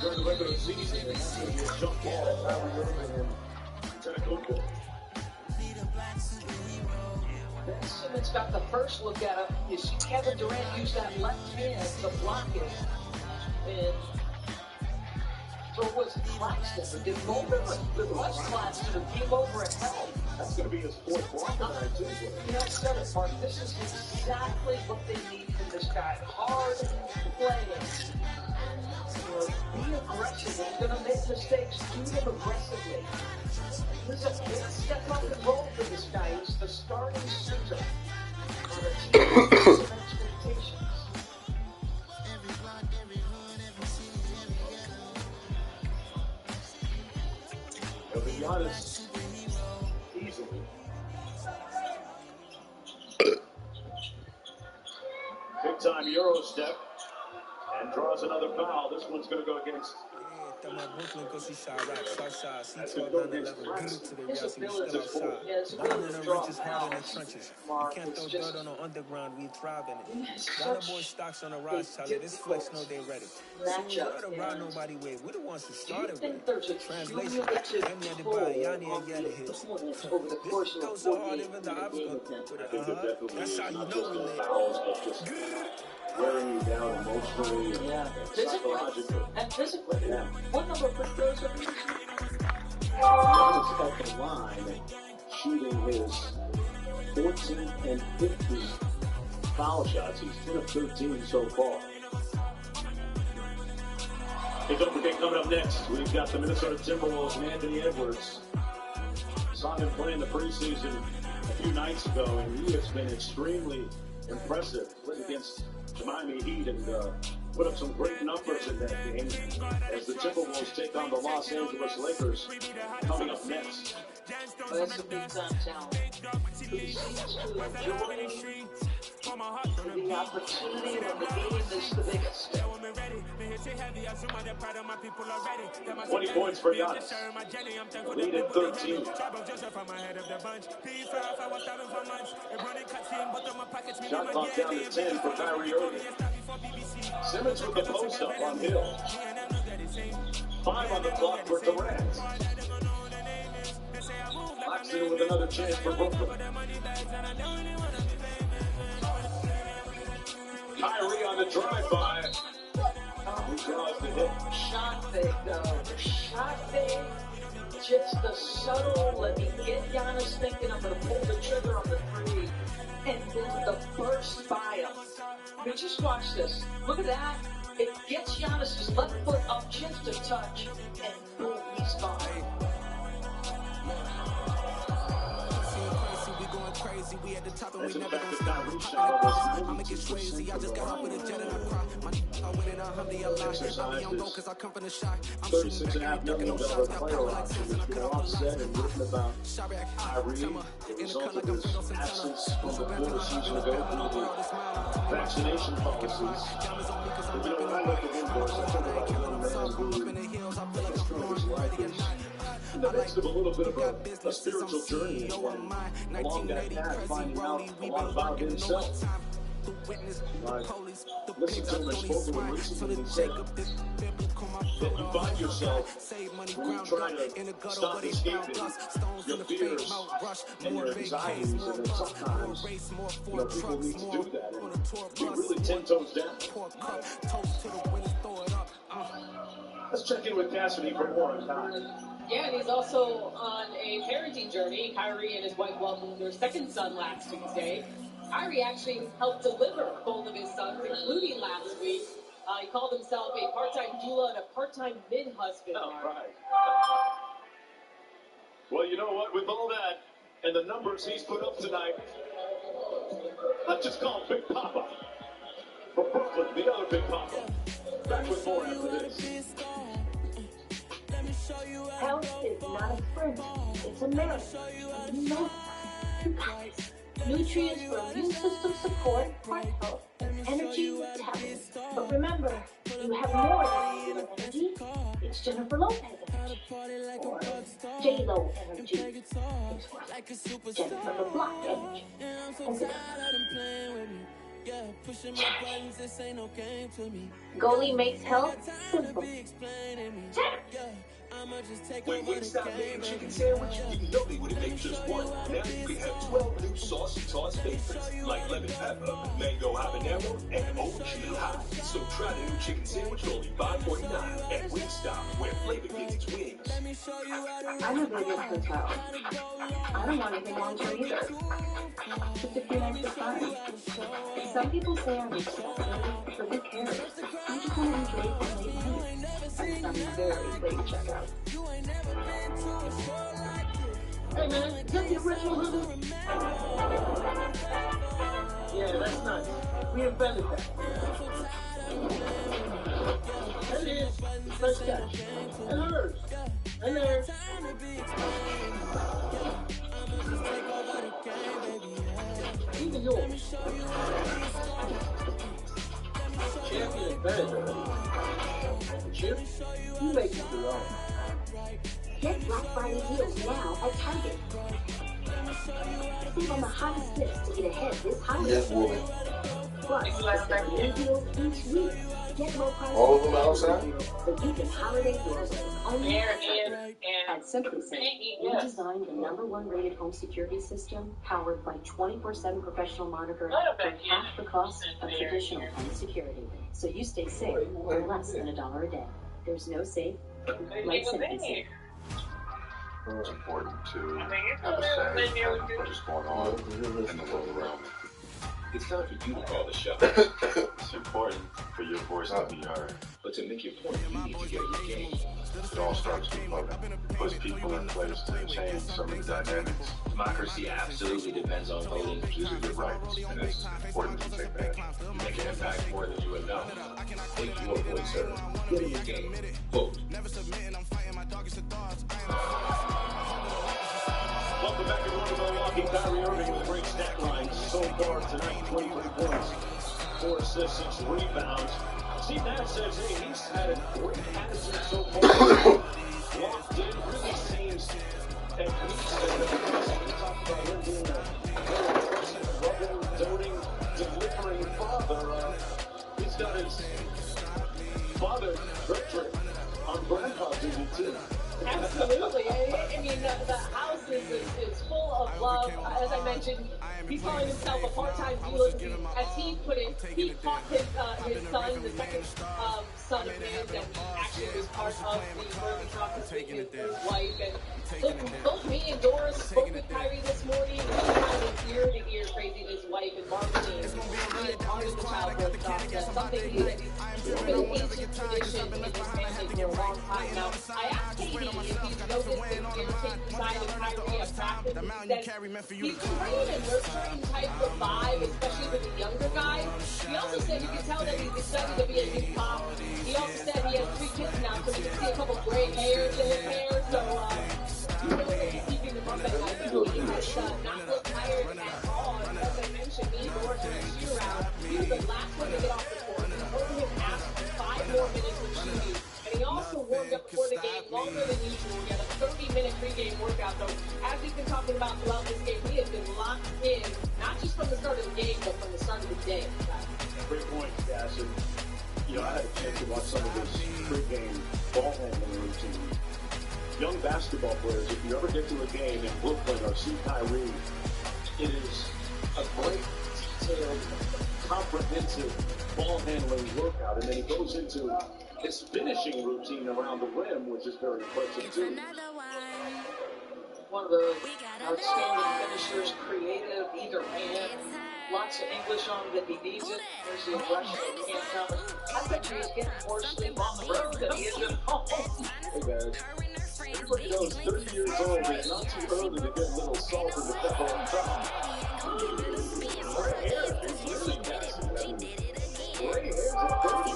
during the regular season, and that's going to be a jump ball at Kyrie Irving and Tennessee. Then Simmons got the first look at him. You see Kevin Durant use that left hand to block it. And so it was Claxton who did both of them. It was Claxton who came over and helped. That's going to be his fourth block tonight, too. You know, said it, Mark. This is exactly what they need from this guy. Hard playing. Be aggressive. If you're going to make mistakes, do them aggressively. This is a big step up and roll for this guy. He's the starting center on a team with some expectations. They'll be honest, easily. Big time Euro step and draws draws another foul. This one's going to go against. Brooklyn because she shot right, shot shot. C12 9 11. Get it to the real, see we still outside. Born in the riches, hard in the trenches. You can't throw dirt on the underground, we thrive in it. Ghana boy stocks on the rise, Charlie. This flex know they ready. So we ride around nobody way. We're the ones who started with it. Translation. Yemi at the bar, Yanni and Yada hits. This goes so hard, even the obstacle. That's how you know we live. Wearing you down emotionally and psychologically. And physically. Yeah. What number of free throws are you using? Giannis at the line, shooting his 14 and 15 foul shots. He's 10 of 13 so far. Hey, don't forget, coming up next, we've got the Minnesota Timberwolves and Anthony Edwards. Saw him play in the preseason a few nights ago, and he has been extremely impressive. Played against the Miami Heat and put up some great numbers in that game as the Timberwolves take on the Los Angeles Lakers coming up next. Well, that's a big-time talent who seems to enjoy the opportunity when the game is the biggest. 20 points for Giannis. Lead at 13. Shot clock down to 10 for Kyrie Irving. Simmons with the post up on Hill. 5 on the clock for Durant. Claxton with another chance for Brooklyn. Kyrie on the drive-by. He draws the hit. Shot fake, though. Shot fake. Just the subtle, let me get Giannis thinking I'm going to pull the trigger on the three. And then the burst by him. I mean, just watch this. Look at that. It gets Giannis' left foot up just a touch. And boom, he's gone. Crazy, we at the top and we never gonna stop. I'ma get crazy, I just got off with a jet and I cry. I went in a Humvee a lot. I be on go cause I come from the shot. I'm shooting back and ducking no shots. Got power like Sims and I cut off the lights. Shot back, Tama, in the cut like I'm Fredo Santana. Also back to the shot in the bed, but no world is mine. Vaccination policies. Diamonds on me cause I'm ripping the mic. I ain't killing them soft, I'm up in the hills. I feel like I'm born ready at night. In the midst of a little bit of a spiritual journey along that path, finding out a lot about himself. Listen to him and spoken with recently, he said that you find yourself when you try to stop escaping your fears and your anxieties, and then sometimes, people need to do that, and be really 10 toes down. Let's check in with Cassidy for more on that. Yeah, and he's also on a parenting journey. Kyrie and his wife welcomed their second son last Tuesday. Kyrie actually helped deliver both of his sons, including last week. He called himself a part-time doula and a part-time mid-husband. Oh, right. Well, you know what? With all that and the numbers he's put up tonight, let's just call him Big Papa. From Brooklyn, the other Big Papa. Back with more after this. Health is not a sprint, it's a marathon. You know that. Nutrients for immune system support, heart health, energy, talent. But remember, you have more than human energy. It's Jennifer Lopez energy. Or J-Lo energy. It's Jennifer LeBlanc energy. Goalie makes health simple. When Wingstop made chicken sandwich, you didn't know they would have made just one. Now you can have 12 new saucy toss favorites, like lemon pepper, mango habanero, and OG hot. So try the new chicken sandwich for only $5.49 at Wingstop, where flavor gets its wings. I have a good hotel. I don't want anything wrong with either. Just a few extra fun. Some people say I'm extravagant, but who cares? I just want to enjoy the late night. I'm very late checkout. Hey man, is that the original hoodie? Yeah, that's nice. We invented that. That is. First catch. And hers. And theirs. Even yours. Champion invented already. Chip, you make it your own. Get Black Friday deals now at Target. Save on the hottest bits to get ahead this holiday. Yes, woman. Plus, discover new deals each week. Get low prices. All of them outside? The weekend holiday deals are only at SimpliSafe. We designed the #1 rated home security system powered by 24/7 professional monitoring for half the cost of traditional home security. So you stay safe for less than $1 a day. There's no safe like SimpliSafe. It's important to have a say in what's going on in the world around. It's time for you to call the shot. It's important for your voice to be heard. But to make your point, you need to get in the game. It all starts with voting. Puts people in place to change some of the dynamics. Democracy absolutely depends on voting. Choosing your rights, and it's important to take that. You make an impact more than you would know. Make your voice heard. Get in the game. Vote. Welcome back everyone to Milwaukee. Kyrie Irving with a great stat line so far tonight. 23 points, 4 assists, 6 rebounds. Steve Nash says, hey, he's had a great attitude so far. Locked in, really seems at least we talked about him being a very impressive, loving, doting, delivering father. He's got his father, Bertrand, on grandpa duty too. Absolutely. I mean, the house is full of love. As I mentioned, he's calling himself a part-time dealer. As he put it, he taught his son, the second son of his, that he actually was part of the early process with his wife. And look, both me and Doris spoke with Kyrie this morning. He had an ear-to-ear crazy with his wife and marketing. He is part of the childbirth process, something that's been an ancient tradition in his family for a long time now. I asked Katie if he's noticed the irritating side of Kyrie at practice. He's bringing a nurturing type of vibe, especially with the younger guys. He also said you can tell that he's excited to be a new pop. He also said he has 3 kids now, so we can see a couple gray hairs in his hair. So, you know that he's keeping them up at night. He has not looked tired at all. As I mentioned, me and Doris in the shoot around. He was the last one to get off the court. We heard him ask for 5 more minutes of shooting. And he also warmed up before the game longer than usual. We had a 30-minute pregame workout, though. As he's been talking about throughout this game, he has been locked in, not just from the start of the game, but from the start of the day. Great point, Cass. And, you know, I had a chance to watch some of his pregame ball handling routine. Young basketball players, if you ever get to a game in Brooklyn or see Kyrie, it is a great, detailed, comprehensive ball handling workout. And then he goes into his finishing routine around the rim, which is very impressive too. One of the outstanding finishers, creative, either hand. Lots of English on him if he needs it. There's the aggression that can't come. I bet you he's getting more sleep on the road than he is at home. Hey guys, everybody knows 30 years old is not too early to get a little salt in the pepper on top. Gray hair is really nasty. Gray hairs at 30.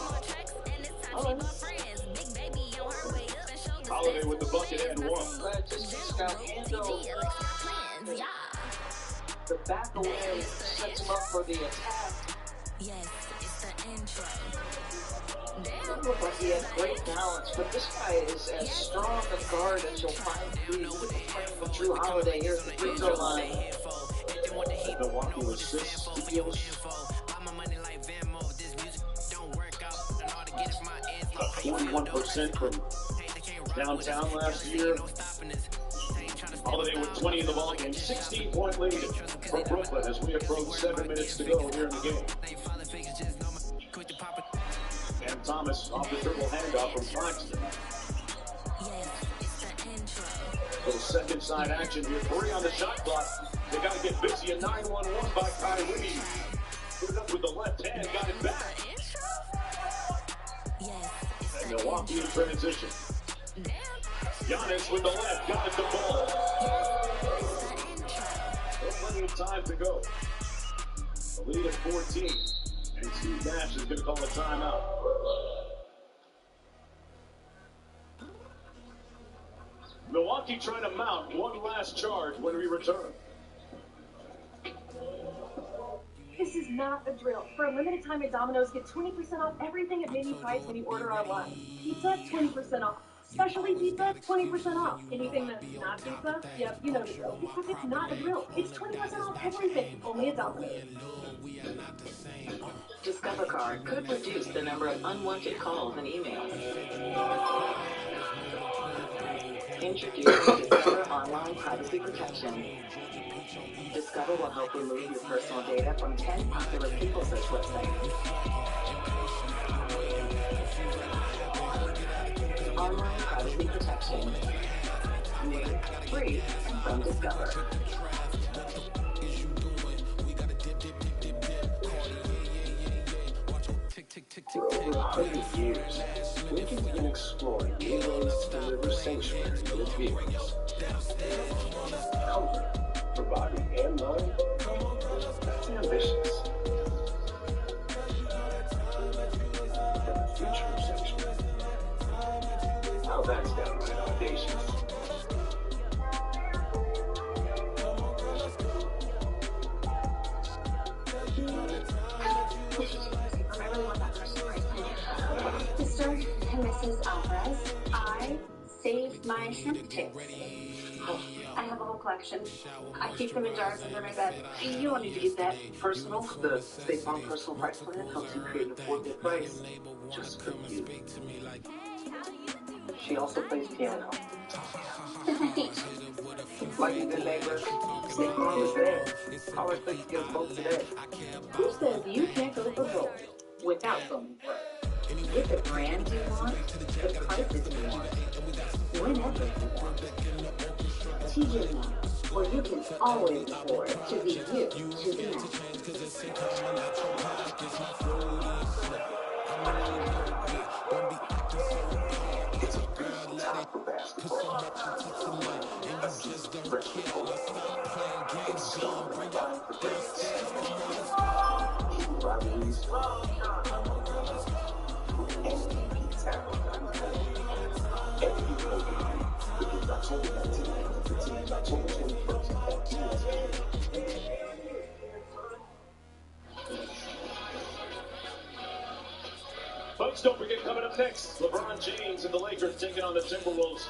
Holiday with the bucket and one. Just got handled. The back away sets him up for the attack. Yes, it's the intro. Doesn't look like he has great balance, but this guy is as strong a guard as you'll find to be. Playing with Drew Holiday here at the free throw line. Milwaukee assists. 41% from downtown last year. Holiday with 20 in the ball game, 16-point lead from Brooklyn as we approach 7 minutes to go here in the game. And Thomas off the dribble handoff from Claxton. Little second side action here, 3 on the shot clock. They got to get busy. A 9-1-1 by Kyrie. Put it up with the left hand, got it back. And Milwaukee in transition. Giannis with the left, got it the ball. Plenty of time to go. The lead at 14. And Steve Nash is going to call a timeout. Milwaukee trying to mount one last charge when we return. This This is not a drill. For a limited time at Domino's, get 20% off everything at menu price when you order online. Pizza, 20% off. Specialty pizza, 20% off. Anything that's not pizza, yep, you know the drill. Because it's not a drill. It's 20% off everything, only at Domino's. Discover Card could reduce the number of unwanted calls and emails. Introducing Discover Online Privacy Protection. Discover will help remove your personal data from 10 popular people search websites. Online Privacy Protection. New, free, and from Discover. For over 100 years, Lincoln has been exploring new ways to deliver sanctuary to its vehicles. Comfort for body and mind? That's ambitious. But the future of sanctuary? Now that's downright audacious. Mr. and Mrs. Alvarez, I saved my shrimp tips. I have a whole collection. I keep them in jars under my bed. You don't need to use that. Personal, the State Farm Personal Price Plan helps you create an affordable price just for you. She also plays piano. Like a good neighbor, State Farm is there. How I think you get both today. Who says you can't go for gold without going for it? With the brand you want, the prices you want, whenever you want. TJ Maxx, where you can always afford to be you to the max. It's a beautiful time for basketball. A season fresh with hope. It's strong and vying for greatness. True rivalries. MVP talent. Every home game begins October 19th and 15th, October 21st at TSP. Folks, don't forget, coming up next, LeBron James and the Lakers taking on the Timberwolves.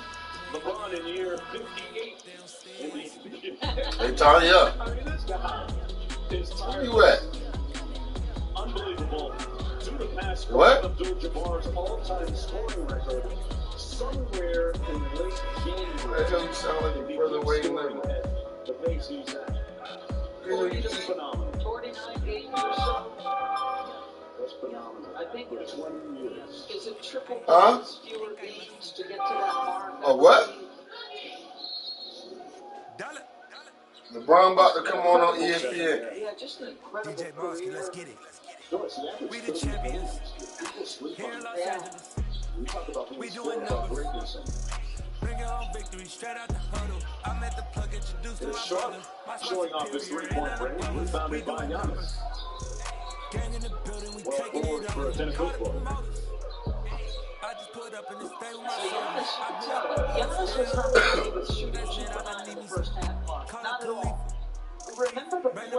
LeBron in year 58. Hey, Tony, up. I mean, this guy is Where you at? unbelievable. To the pass What? Abdul-Jabbar's all-time scoring record somewhere in the late January. What the hell you sound like your brother Wayne Leonard? The face he's at. Just phenomenal. 49 games or so. That's phenomenal. I think it's 1 year. Is it triple Huh? fewer games to get to that mark? Oh, what? LeBron about to come on ESPN. Yeah, just an incredible DJ Mosky, let's get it. We the champions. Here in Los Angeles. We doing numbers. Bring it home victory straight out the huddle. I'm at the plug, introduced to my brother. Showing off his three-point range, rebounded by Giannis. Gang in the building, we Well, taking forward it for a up. tennis football. I just put up in this thing with my Giannis was not really with shooting from behind in the first half mark. Not at all. Remember the play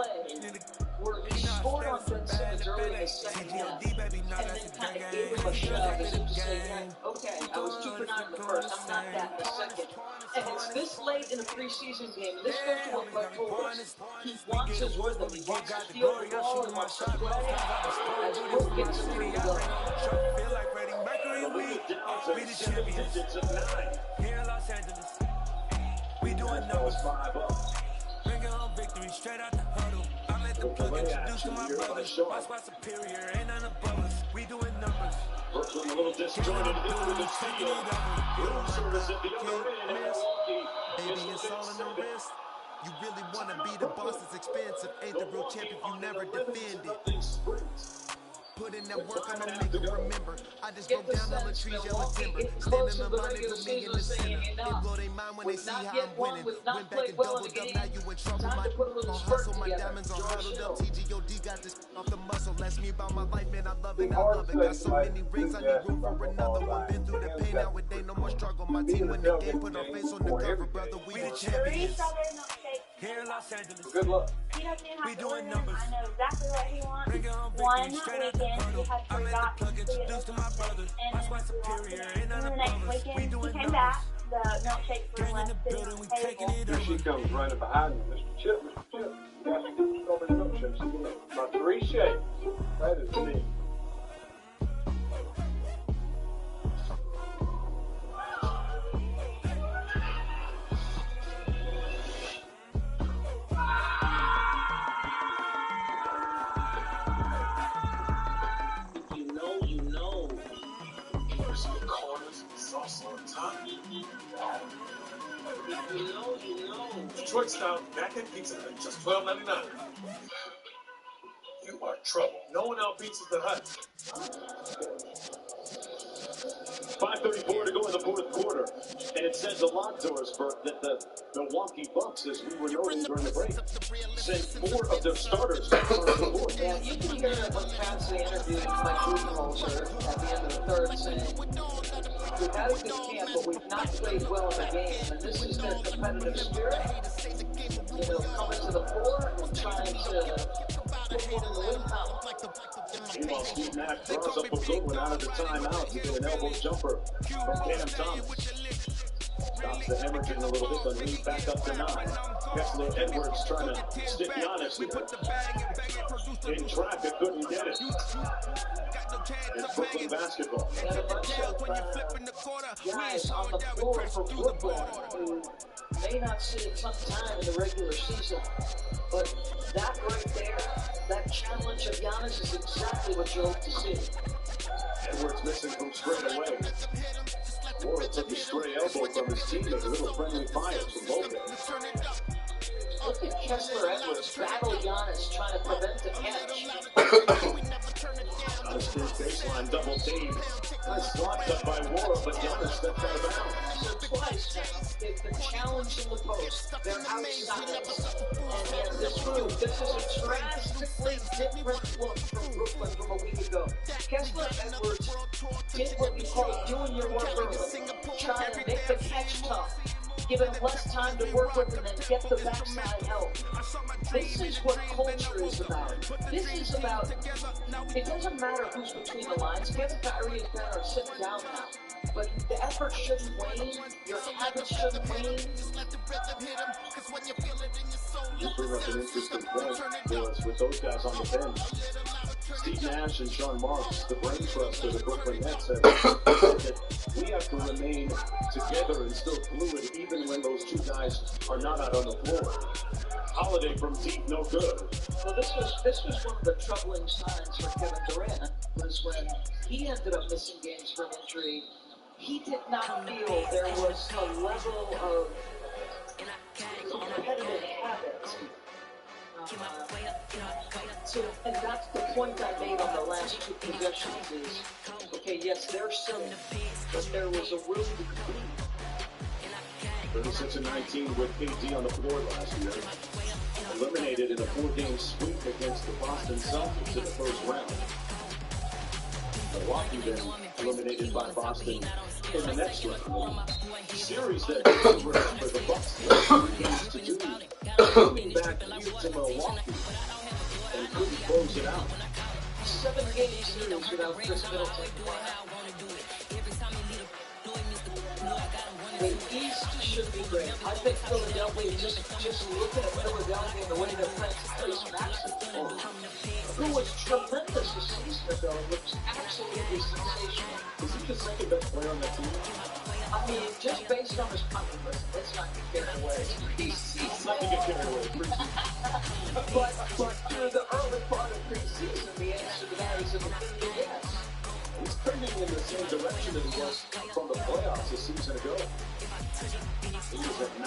where he scored on Ben Simmons early in the second half and then kind of gave him a shove as if to say, okay, I was 2 for 9 in the first, I'm not that in the second. And it's this late in a preseason game. This goes to what Mike told us. He wants his rhythm. He wants to feel the ball. He wants to play. As Will gets him ready to go. feel like Freddie Mercury. We the champions. Here in Los Angeles. We doing numbers. Bring it home victory straight out the huddle. I'm at the plug, introduced to my brothers. My spot superior, ain't none above us. We doing numbers. Brooklyn a little disjointed into the field. Room service at the other end in Milwaukee. Baby, it's all in the wrist. You really want to be the boss, it's expensive. Ain't the real champ if you never defend it. Put in that work, I'ma make you remember. I just broke down all the trees, yellow timber. Standing in line, they put me in the center. It blow they mind when they see how I'm winning. Went back and doubled up, now you in trouble. My hustle, my diamonds are huddled up. TGOD got this off the muscle. Ask me about my life, man, I love it, I love it. Got so many rings, I need room for another one. Been through the pain, now it ain't no more struggle. My team win the game, put our face on the cover, brother. We the champions. Here in Los Angeles. Good luck. He doesn't even We have to order doing them. numbers. I know exactly what he wants. Bring it home, One straight out the weekend, he portal. had I made the forgotten plug to introduced to my brothers. and Watch my we lost superior, it. ain't And none then of the next brothers. We weekend, he doing came numbers. back. The milkshakes were Gang in left the sitting building, on we the taking table. it Here she over. comes running behind me. Mr. Chip, Mr. Chip. Got strawberry milkshakes. You get about 3 shakes. That is me. You know. Crispy corners, sauce on top. You know. Detroit style back end pizza at just $12.99. You are trouble. No one outbeats the Hut. 5:34 to go in the fourth quarter. And it says a lot to us that the Milwaukee Bucks, as we were noting during the break, sent 4 of their starters to the floor. Yeah, you can hear it when Patsy interviewed Mike Budenholzer at the end of the third saying, we've had a good camp, but we've not played well in the game. And this is their competitive spirit. You know, coming to the floor and trying to put one in the win column. Meanwhile, Steve Nash draws up a good one out of the timeout to get an elbow jumper from Cam Thomas. Stops the hemorrhaging a little bit, but leads back up to 9. Kessler Edwards trying to stick Giannis in traffic, couldn't get it. It's Brooklyn basketball. And a bunch of guys on the floor for Brooklyn who may not see it sometime in the regular season, but that right there, that challenge of Giannis is exactly what you hope to see. Edwards missing from straight away. Moore took a stray elbow from his teammate, a little friendly fire from both ends. Look at Kessler Edwards battle Giannis trying to prevent the catch. On a steer baseline double team. Nice blocked up by Moore, but Giannis stepped out of bounds. So twice now, they've been challenged in the post. They're outside. And yet this is a drastically different look from Brooklyn from a week ago. Kessler Edwards did what we call doing your work early, trying to make the catch tough. Give him less time to work with and then get the backside help. This is what culture is about. This is about, it doesn't matter who's between the lines. Kevin Kyrie and Ben are sitting down now. But the effort shouldn't wane. Your habits shouldn't wane. You bring up an interesting point for us with those guys on the bench. Steve Nash and Sean Marks, the brain trust of the Brooklyn Nets, said that we have to remain together and still fluid even when those two guys are not out on the floor. Holiday from deep, no good. Well, this was one of the troubling signs for Kevin Durant, was when he ended up missing games from injury. He did not feel there was a level of competitive habit. So, and that's the point I made on the last 2 possessions is, okay, yes, there's some, but there was a room to complete. 36-19 with KD on the floor last year. Eliminated in a 4-game sweep against the Boston Celtics in the first round. Milwaukee then eliminated by Boston in the next round. Series that for the Bucks games to 2. Coming back here to Milwaukee and couldn't close it out. 7-game series without Chris Middleton. The East should be great. I think Philadelphia, just looking at Philadelphia and the way they're playing, Chris Maxson, who was tremendous a season ago, looks absolutely sensational. Is he the second best player on that team? I mean, just based on his confidence, let's not get carried away. Not to get carried away. But through the early part of preseason, the answer to that is a definitive yes. He's trending in the same direction that he was from the playoffs a season ago. He was at 9.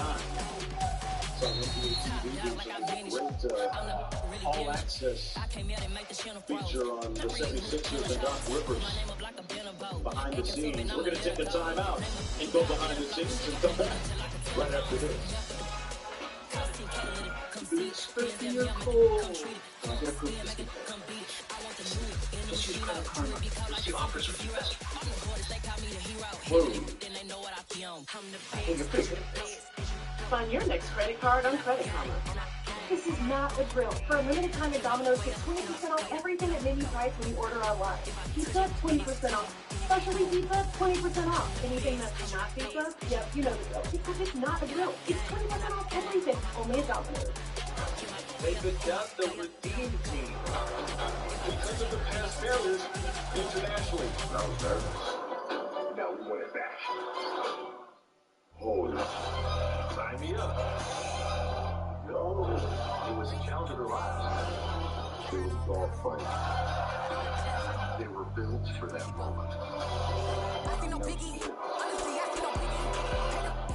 It's on NBA TV. There's a great all-access feature on the 76ers and Doc Rivers behind the scenes. We're going to take a timeout and go behind the scenes and come back right after this. These 50 are cool. I'm going to prove this. Just use credit card money. Just the offers with you best. Whoa. I think you're pretty good at this. find your next credit card on Credit Karma. This is not a drill. For a limited time at Domino's, get 20% off everything at menu price when you order online. Pizza, 20% off. Specialty pizza, 20% off. Anything that's not pizza, yep, you know the drill. It's not a drill. It's 20% off everything. Only at Domino's. They've been dubbed the Redeem Team because of the past failures internationally. I was nervous. Now we want it back. Hold up. Sign me up. No, it was a challenge of their lives. It was all fun. They were built for that moment. I see no biggie. Honestly, I see no biggie.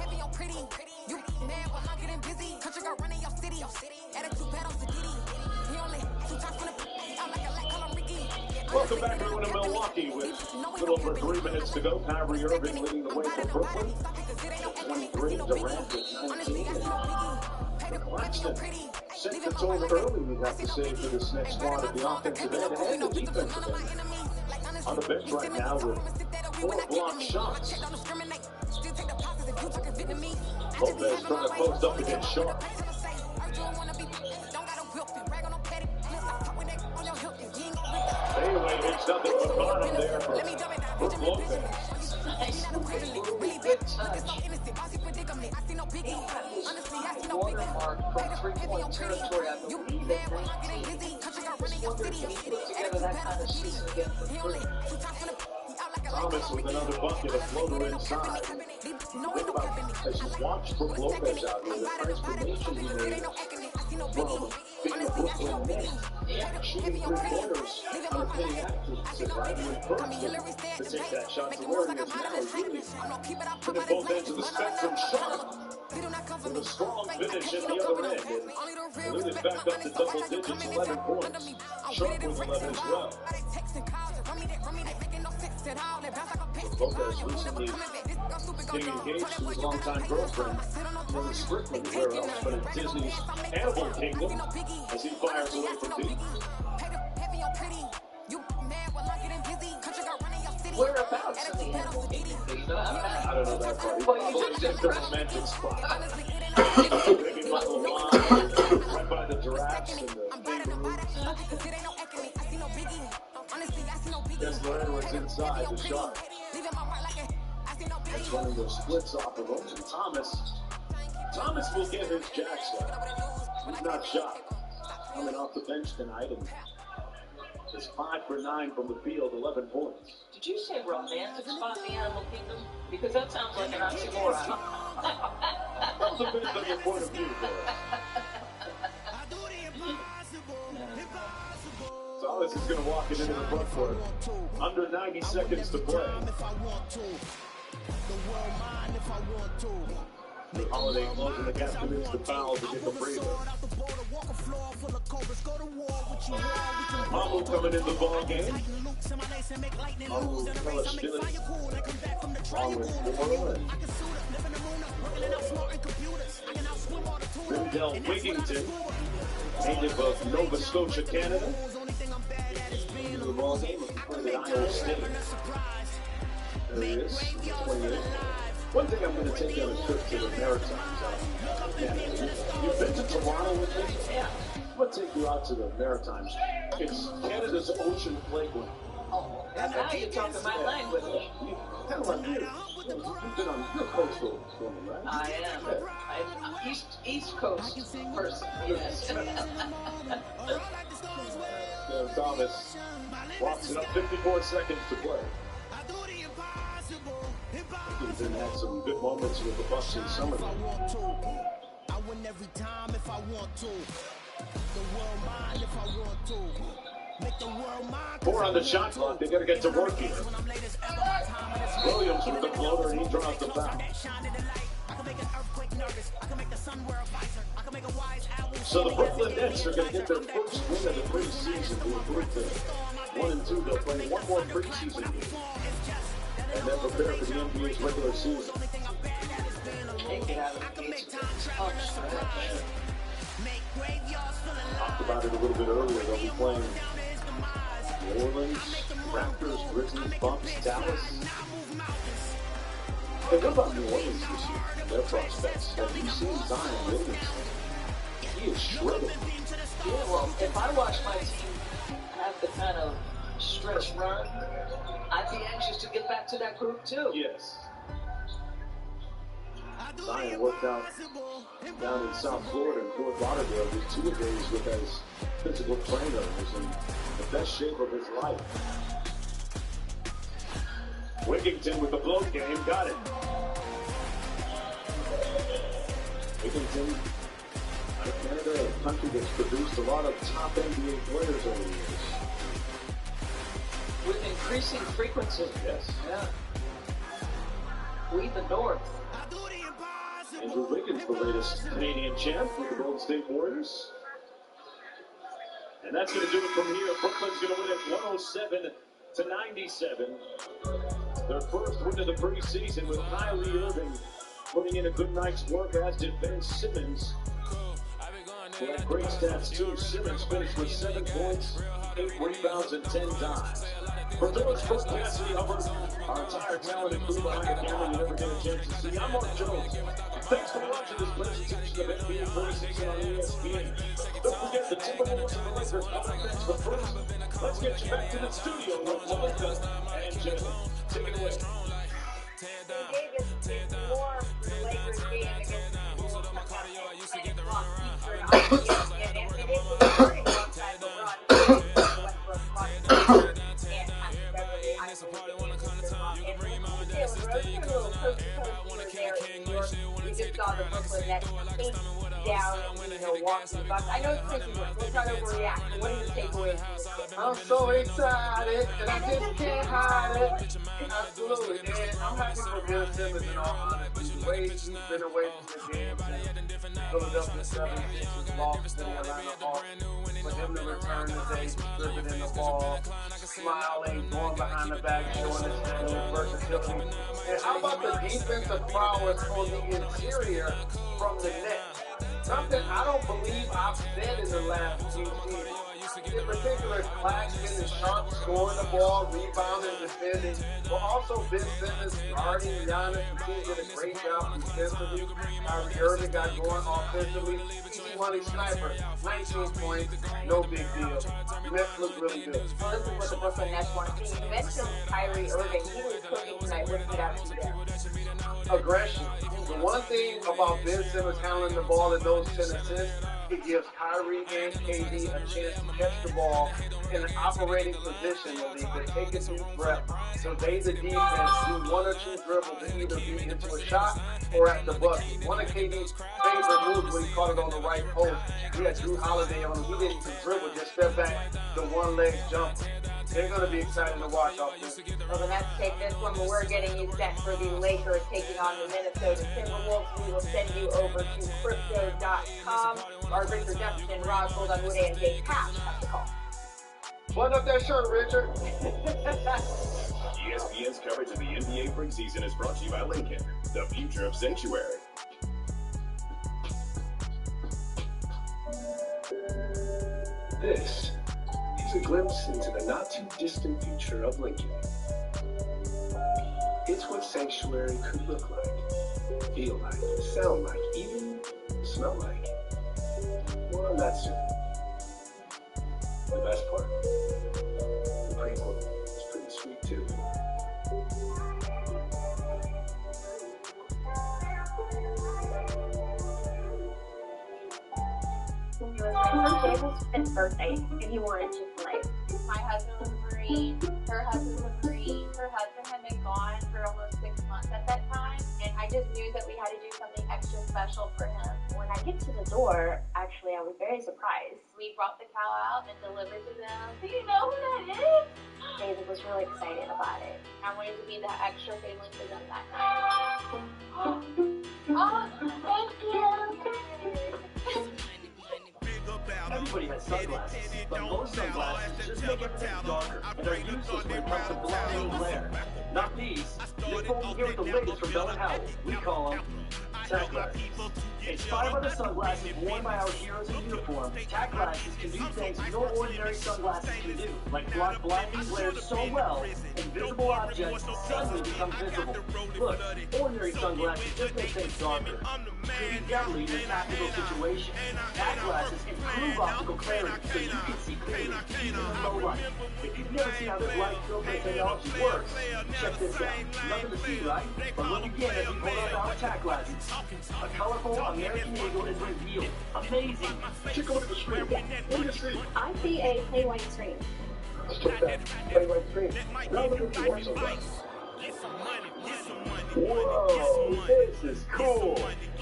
Heavy on pretty. You mad while I'm getting busy. Country girl running your city. Attitude bad on Sadiddy. He only 2 times from the out like a lack, call him Ricky. Welcome back, everyone, to Milwaukee with a little over 3 minutes to go. Kyrie Irving leading the way for Brooklyn. 23, Durant with 19. Claxton set the tone early, we have to say, for this next squad at the offensive end and the defensive end. On the bench right now with 4 blocked shots. Lopez trying to post up against Sharp. Fadeaway hits nothing but bottom there for Brook Lopez. Really good touch. Watermark from 3-point territory, I believe, at 19. Just wonder if he put together that kind of season again for free. Thomas with another bucket, a floater inside. Think about, as you watch Brook Lopez out here, the transformation he made from being a Brooklyn Net, shooting 3-pointers on a penny action, right when first to take that shot to where he is now. He's really put at both ends of the spectrum. Sharp with a strong finish at the other end. And lead it back up to double digits, 11 points. Sharp with 11 as well. Lopez recently getting engaged to his longtime girlfriend, Lily Strickland, where else but in Disney's Animal Kingdom, as he fires away from deep. Whereabouts in the Animal Kingdom? I don't know that part. He probably just a romantic spot. Maybe by the lawn, right by the giraffes and the kangaroos. Yes, Loretta was inside the shot. It's running those splits off of him. And Thomas will get his jacks up. He's not shot. Coming off the bench tonight and is 5 for 9 from the field, 11 points. Did you say romantic spot in the Animal Kingdom? Because that sounds like an oxymoron. That depends on your point of view, boy. Thomas is going to walk it into the front court. Under 90 seconds to play. Holiday closing the gap commits the foul to get the breather. Mamu coming in the ball game. Mamu along with Moore and Rindell Wigington, native of Nova Scotia, Canada. Into the ball game, he played at Iowa State. There he is, 28. One thing I'm going to take on a trip to the Maritimes out of Canada. You've been to Toronto with me? Yeah. I'm going to take you out to the Maritimes. It's Canada's ocean playground. Oh, and now you're talking my language. Kind of like you. You've been on your coastal swimming, right? I am. I'm East Coast person, yes. Thomas walks it up, 54 seconds to play. He's had some good moments with the Bucks in summer. I win every time if I want to. The world mine if I want to. Make the world mine. 4 on the shot clock. They got to get to work here. Williams with the floater, and he draws the foul. So the Brooklyn Nets are going to get their first win of the preseason. They're 1-2. They'll play one more preseason game and then prepare for the NBA's regular season. Take it out of the gates. Talked about it a little bit earlier. They'll be playing New Orleans, Raptors, Grizzlies, Bucks, Dallas. The good about New Orleans this year, their prospects, have you seen Zion Williamson? He is shredded. Yeah, well, if I watch my team have the kind of stretch run, I'd be anxious to get back to that group too. Yes. Zion worked out down in South Florida in Fort Lauderdale with 2 days with his physical trainer and was in the best shape of his life. Wigington with the bloat game, got it. Wigington, out of Canada, a country that's produced a lot of top NBA players over the years. With increasing frequency. Yes. Yeah. We the North. Andrew Wiggins, the latest Canadian champ with the Golden State Warriors. And that's going to do it from here. Brooklyn's going to win it 107-97. Their first win of the preseason with Kyrie Irving putting in a good night's work, as did Ben Simmons. He had great stats too. Simmons finished with 7 points, 8 rebounds, and 10 dimes. For Village Coach Cassidy Hubbard, our entire talented crew behind the camera you never get a chance to see, I'm Mark Jones. Thanks for watching this presentation of NBA preseason on ESPN. Don't forget the Timberwolves and the Lakers offense. But first, let's get you back to the studio with Melissa and Jay. Take it away. They gave us more for the Lakers game against the Bulls. We just saw the Brooklyn Nets down in Milwaukee Bucks. I know it's tricky, but we'll try to overreact. What are your takeaways? I'm so excited, and I just can't hide it. Absolutely, man. I'm happy for Bill Simmons in all honesty. The way he's been away from the game since Philadelphia 76ers lost to the Atlanta Hawks. For him to return today, dribbling the ball, smiling, going behind the back, showing his hand with versatility. And how about the defensive prowess on the interior from the Nets? Something I don't believe I've said in the last few seasons. In particular, Claxton and Sharp scoring the ball, rebounding, defending, but also Ben Simmons guarding Giannis. The team did a great job defensively. Kyrie Irving got going offensively. Money Sniper, 19 points, no big deal. Nets look really good. Well, this is what the Brooklyn Nets want to see. You mentioned Kyrie Irving. He was cooking tonight. What stood out to you there? Aggression. The one thing about Ben Simmons handling the ball in those 10 assists, it gives Kyrie and KD a chance to catch the ball in an operating position where they can take a deep breath. So they, the defense, do 1 or 2 dribbles and either be into a shot or at the bucket. One of KD's favorite moves when he caught it on the right post, he had Drew Holiday on him. He didn't even dribble, just step back, the one-leg jump. They're going to be excited to watch off this. Well, the Nets take this one, but we're getting you set for the Lakers taking on the Minnesota Timberwolves. We will send you over to crypto.com. Our Richard Jefferson, Ross Goldwood, and Dave Cash have the call. Button up that shirt, Richard. ESPN's coverage of the NBA preseason is brought to you by Lincoln, the future of sanctuary. This is a glimpse into the not-too-distant future of Lincoln. It's what sanctuary could look like, feel like, sound like, even smell like. More on that soon. The best part, the prequel is pretty sweet too. It was my 5th birthday, and he wanted Chick-fil-A. My husband was Marine, her husband was Marine. Her husband had been gone for almost 6 months at that time, and I just knew that we had to do something extra special for him. When I get to the door, actually, I was very surprised. We brought the cow out and delivered to them. Do you know who that is? David was really excited about it. I wanted to be that extra family for them that night. Oh, thank you. Everybody has sunglasses, but most sunglasses just make everything darker, and they're useless when it comes to blocking glare. Not these. This phone here with the latest from Bell & Howell. We call them Tack glasses. Inspired by the sunglasses worn by our heroes in uniform, tack glasses can do things no ordinary sunglasses can do, like block blinding glare so well, invisible objects suddenly become visible. Look, ordinary sunglasses just make things darker. See deadly in a tactical situation. Tack glasses improve optical clarity so you can see clearly, even in low light. If you've never seen how this light filtering technology works, check this out. Nothing to see, right? But look again as we pull up our tack glasses. A colorful American eagle is revealed. Amazing. Take a look at the screen. What do you see? I see a plain white screen. Let's check that plain white screen. Now look at the orange sunglasses. Whoa, this is cool.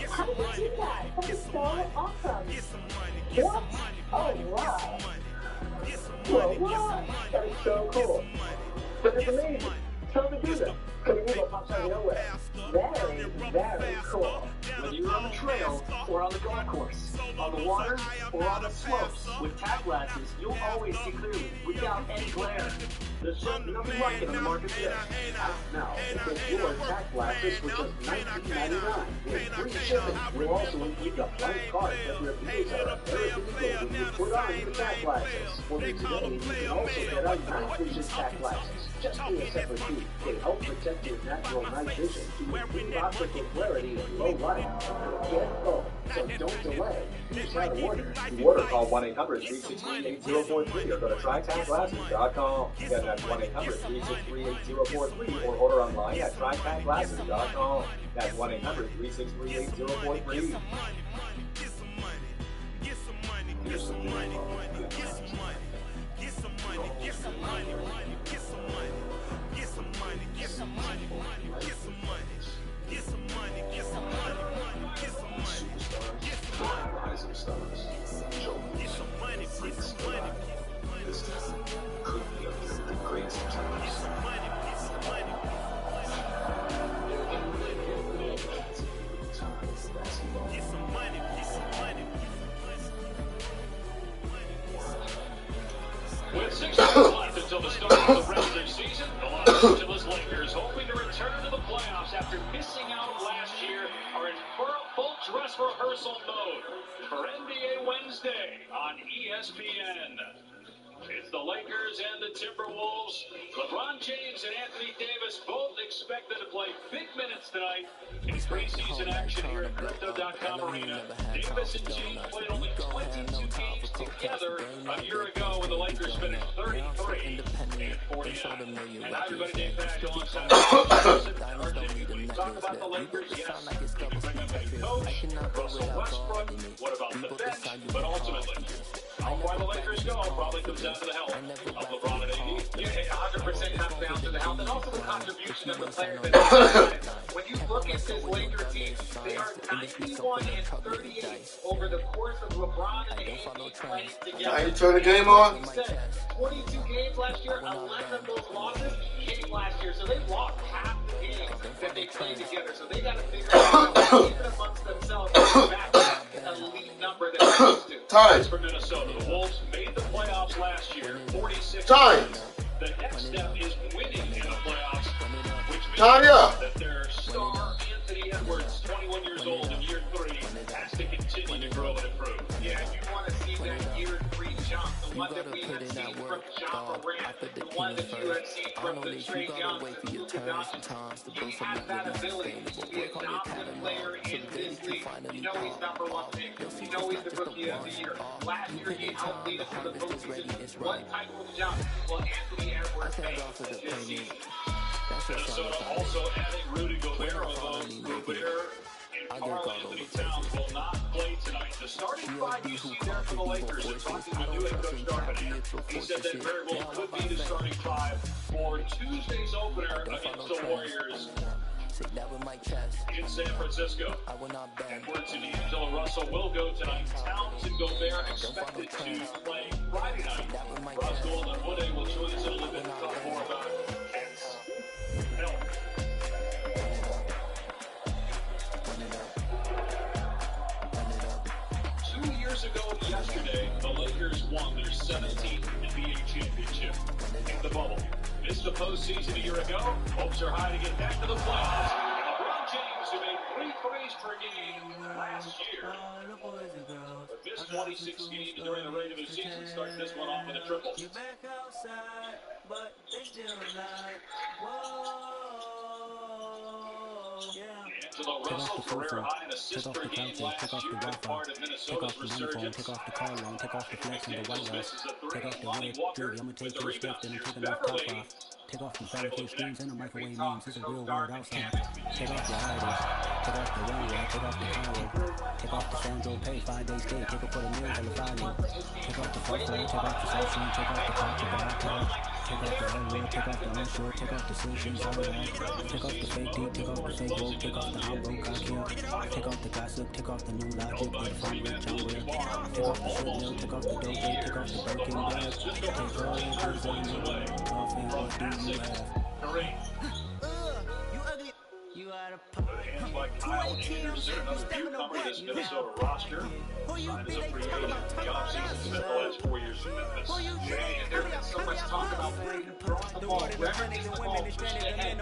How did you do that? That is so awesome. What? Oh, wow. Whoa, what? That is so cool. That is amazing. Tell them to do that. Because the eagle pops out of nowhere. Very, very cool. Whether you're on the trail or on the golf course, on the water or on the slopes, with tack glasses, you'll always see clearly without any glare. There's just nothing like it on the market today. Out now, get your tack glasses for just $19.99 with free shipping. We'll also include a blank card that reveals that a pair of eagles when you put on your tack glasses. For today, you can also get our night vision tack glasses. Just pay a separate fee. They help protect your natural night vision to improve optical clarity in low light. Get both, so don't delay. Here's how to order. To order, call 1-800-363-8043 or go to trytagglasses.com. Again, that's 1-800-363-8043 or order online at trytagglasses.com. That's 1-800-363-8043. Here's some money. Rising stars. Show me some money. This time could be up there with the greatest of times. With 6 months left until the start of the regular season, the Los Angeles Lakers, hoping to return to the playoffs after missing out last year, are in full dress rehearsal mode for NBA Wednesday on ESPN. It's the Lakers and the Timberwolves. LeBron James and Anthony Davis both expected to play big minutes tonight in preseason action here at Crypto.com Arena. Davis and James played only 22 games together a year ago when the Lakers finished 33 and 49. And everybody named back alongside we talk about the Lakers, yes. We bring up a coach, Russell Westbrook. What about the bench? But ultimately, how far the Lakers go probably comes down to the health of LeBron and AD. Yeah, it 100% comes down to the health and also the contribution of the players. When you look at this Laker team, they are 91 and 38 over the course of LeBron and AD playing together. Now you turn the game on? He said 22 games last year, 11 of those losses came last year. So they lost half the games that they played together. So they got to figure out even amongst themselves back to an elite number that they're used to. Time. For Minnesota, the Wolves made the playoffs last year, 46 Time. wins. The next step is winning in the playoffs, which means Tanya. that their star Anthony Edwards, 21 years old in year 3, has to continue to grow and improve. Yeah, you want to see that year 3 jump, the one that we have seen from John Morant, the one that you have seen from the Trey Young, Luka Doncic. He has that ability to be a dominant player in this league. You know he's number 1 pick. You know he's the rookie of the year. Last year he helped lead us to the postseason. What type of jump will Anthony Edwards make this season? Minnesota also adding Rudy Gobert, although Gobert and Karl Anthony Towns will not play tonight. The starting 5 you see there for the Lakers, and talking to new head coach Darvin, he said that very well could be the starting 5 for Tuesday's opener against the Warriors in San Francisco. Edwards and D'Angelo Russell will go tonight. Towns and Gobert expected to play Friday night. Russ Golden Woode will join us in a little bit to talk more about Cat's health. 2 years ago yesterday, the Lakers won their 17th NBA championship in the bubble. Missed the postseason a year ago. Hopes are high to get back to the playoffs. LeBron James who made 3 threes per game last year. But missed 26 games during the regular season. Start this one off in a triple. You're back outside, but they still alive. Whoa, yeah. Angelo Russell, career high in assists per game last year. And part of Minnesota's resurgence. Take off the car loan, take off the flex and the white house. Misses a 3. Take off the Lonnie red Walker jewelry, I'ma take with the your rebound. steps, then I'm Here's taking off top Beverly. off. Take off the fabricate screens and the microwave memes. It's a real world outside. Take off the idols. Take off the runway. Take off the Cairo. Take off the Sandro Pay. 5 days stay. Take up for the meal. Hell of value. Take off the fuck hole. Take off the session. Take off the pop. Take off the hot. Take off the headwood. Take off the onshore. Take off the solutions. All that. Take off the fake deep. Take off the fake woke. Take off the humble cocky. Take off the gossip. Take off the new logic. With the fun with John Will. Take off the shit mill. Take off the dope. Take off the Birkin bag. Take all the things in the way. Off and what do you have? You ugly. You out of pocket. Hands like Kyle Anderson, another newcomer to this Minnesota roster. Signed as a free agent in the offseason, spent the last 4 years in Memphis. There's been so much talk about throwing the ball. Whoever gets the ball, push the head.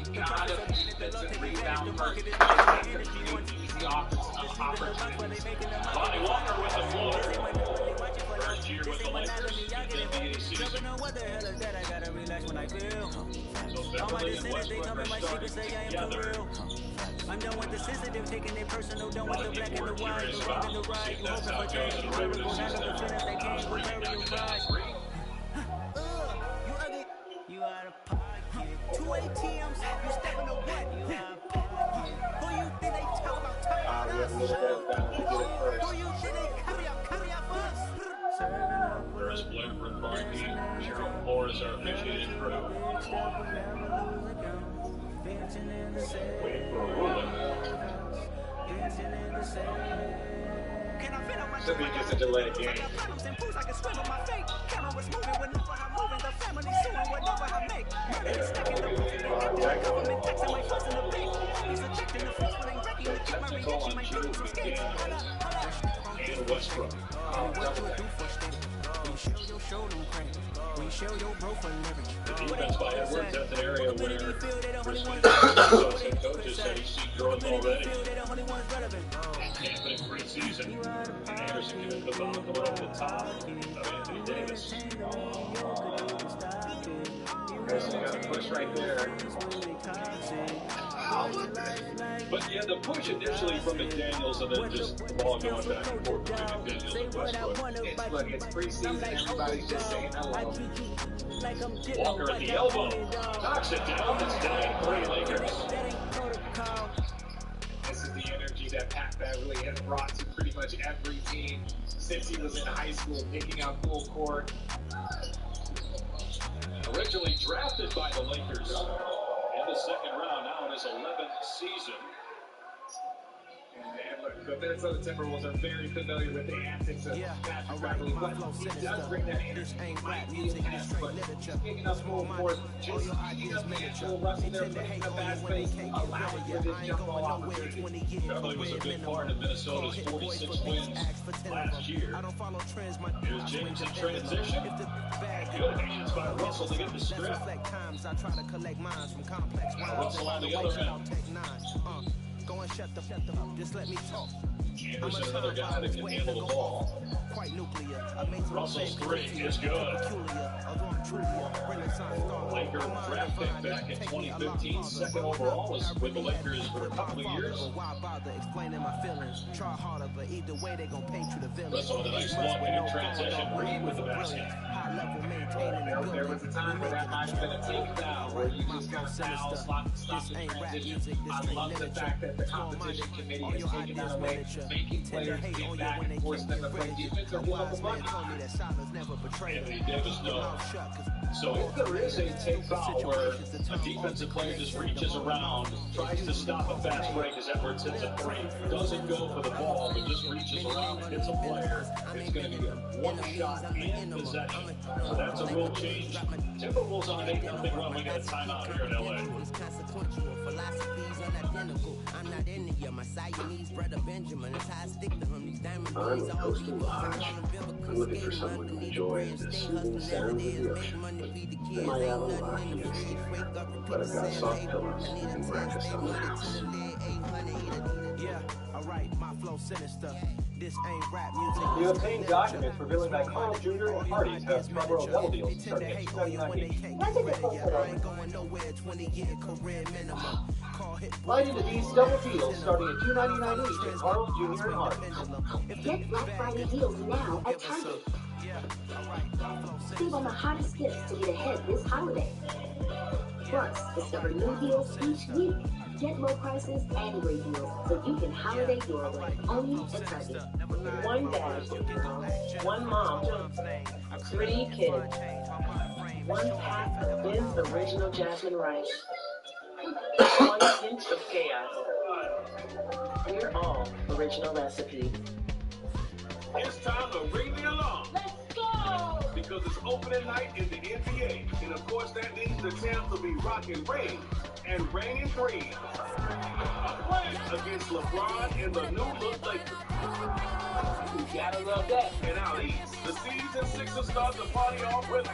You gotta be defensive rebound first. Easy offensive opportunities. Lonnie Walker with the floater. First year with the Lakers in the NBA season. So Beverly and Westbrook are starting together. I'm done with the sensitive, taking it personal, done with the black and the white, the wrong and the right. You That's hoping how for it goes change, in you the hoping regular for none of the season. feelings that came with bury your pride. You ugly, you out of pocket. 2 ATMs, you stepping to what? You out of pocket. Who you think they talk about talking about us? Who you think they carry out for us? Ferris Blair and Barkley, Cheryl Flores are officiating crew. Waiting for a ruling. Should be just a delayed game. Technical on Jude and Westbrook. The defense by Edwards, that's an area where coaches said he's seen growth already. Camping preseason, Anderson committed the ball going over the top of Anthony Davis. Anderson got a push right there. But yeah, the push initially from McDaniels and then just the ball going back and forth between McDaniels and Westbrook. Look, it's preseason, everybody's just saying hello. Walker at the elbow, knocks it down, it's down 3 Lakers. This is the energy that Pat Beverly has brought to pretty much every team since he was in high school, picking out full court. Originally drafted by the Lakers in the second round, now in his 11th season. And look, the Minnesota Timberwolves are very familiar with the antics of Patrick Beverly, but he does bring that energy. Might be in half, but picking up full court, just picking up Angelo Russell there, putting in a fast pace, allowing for this jump ball opportunity. Beverly was a big part of Minnesota's 46 wins last year. Here's James in transition. Good hands by Russell to get the strip. Russell on the other end. Go and shut the up, just let me talk. Anderson, another guy that can handle the ball. Quite nuclear. Russell's 3 is good. Laker draft pick back in 2015, second overall, was with the Lakers for a couple of years. Russell with a nice walk in transition, Reed with the basket. There was a time where that might have been a takedown, where you just got foul, stop the transition. I love the fact that the competition committee has taken that away, making players get back and force them to play defense or give up a bucket. Anthony Davis, no. So if there is a take foul where a defensive player just reaches around, tries to stop a fast break as Edwards hits a 3, doesn't go for the ball, but just reaches around and hits a player, it's going to be a 1-shot and possession. So that's a rule change. Timberwolves on an 8-0 run. We got a timeout here in LA. I'm a coastal lodge. I'm looking for someone who enjoys the soothing sounds of the ocean. They might have a rocky and steep, but I've got soft pillows and breakfast on the house. You obtain documents revealing that Carl Jr. and Hardy's have Scarborough double deals starting at $2.99 each. Let's take a closer look. Right into these double deals starting at $2.99 each at Carl Jr. and Hardy's. Get Black Friday deals now at Target. Save on the hottest gifts to get ahead this holiday. Plus, discover new deals each week. Get low prices and great deals so you can holiday your way only at Target. One dad, one mom, 3 kids, 1 pack of Ben's Original Jasmine Rice, 1 hint of chaos. We're all original recipes. It's time to ring the alarm. Let's go! Because it's opening night in the NBA. And of course that means the champs will be rocking rain and reigning free. Against LeBron and the new look Lakers. You gotta love that. And out east, the season Sixers start the party off with the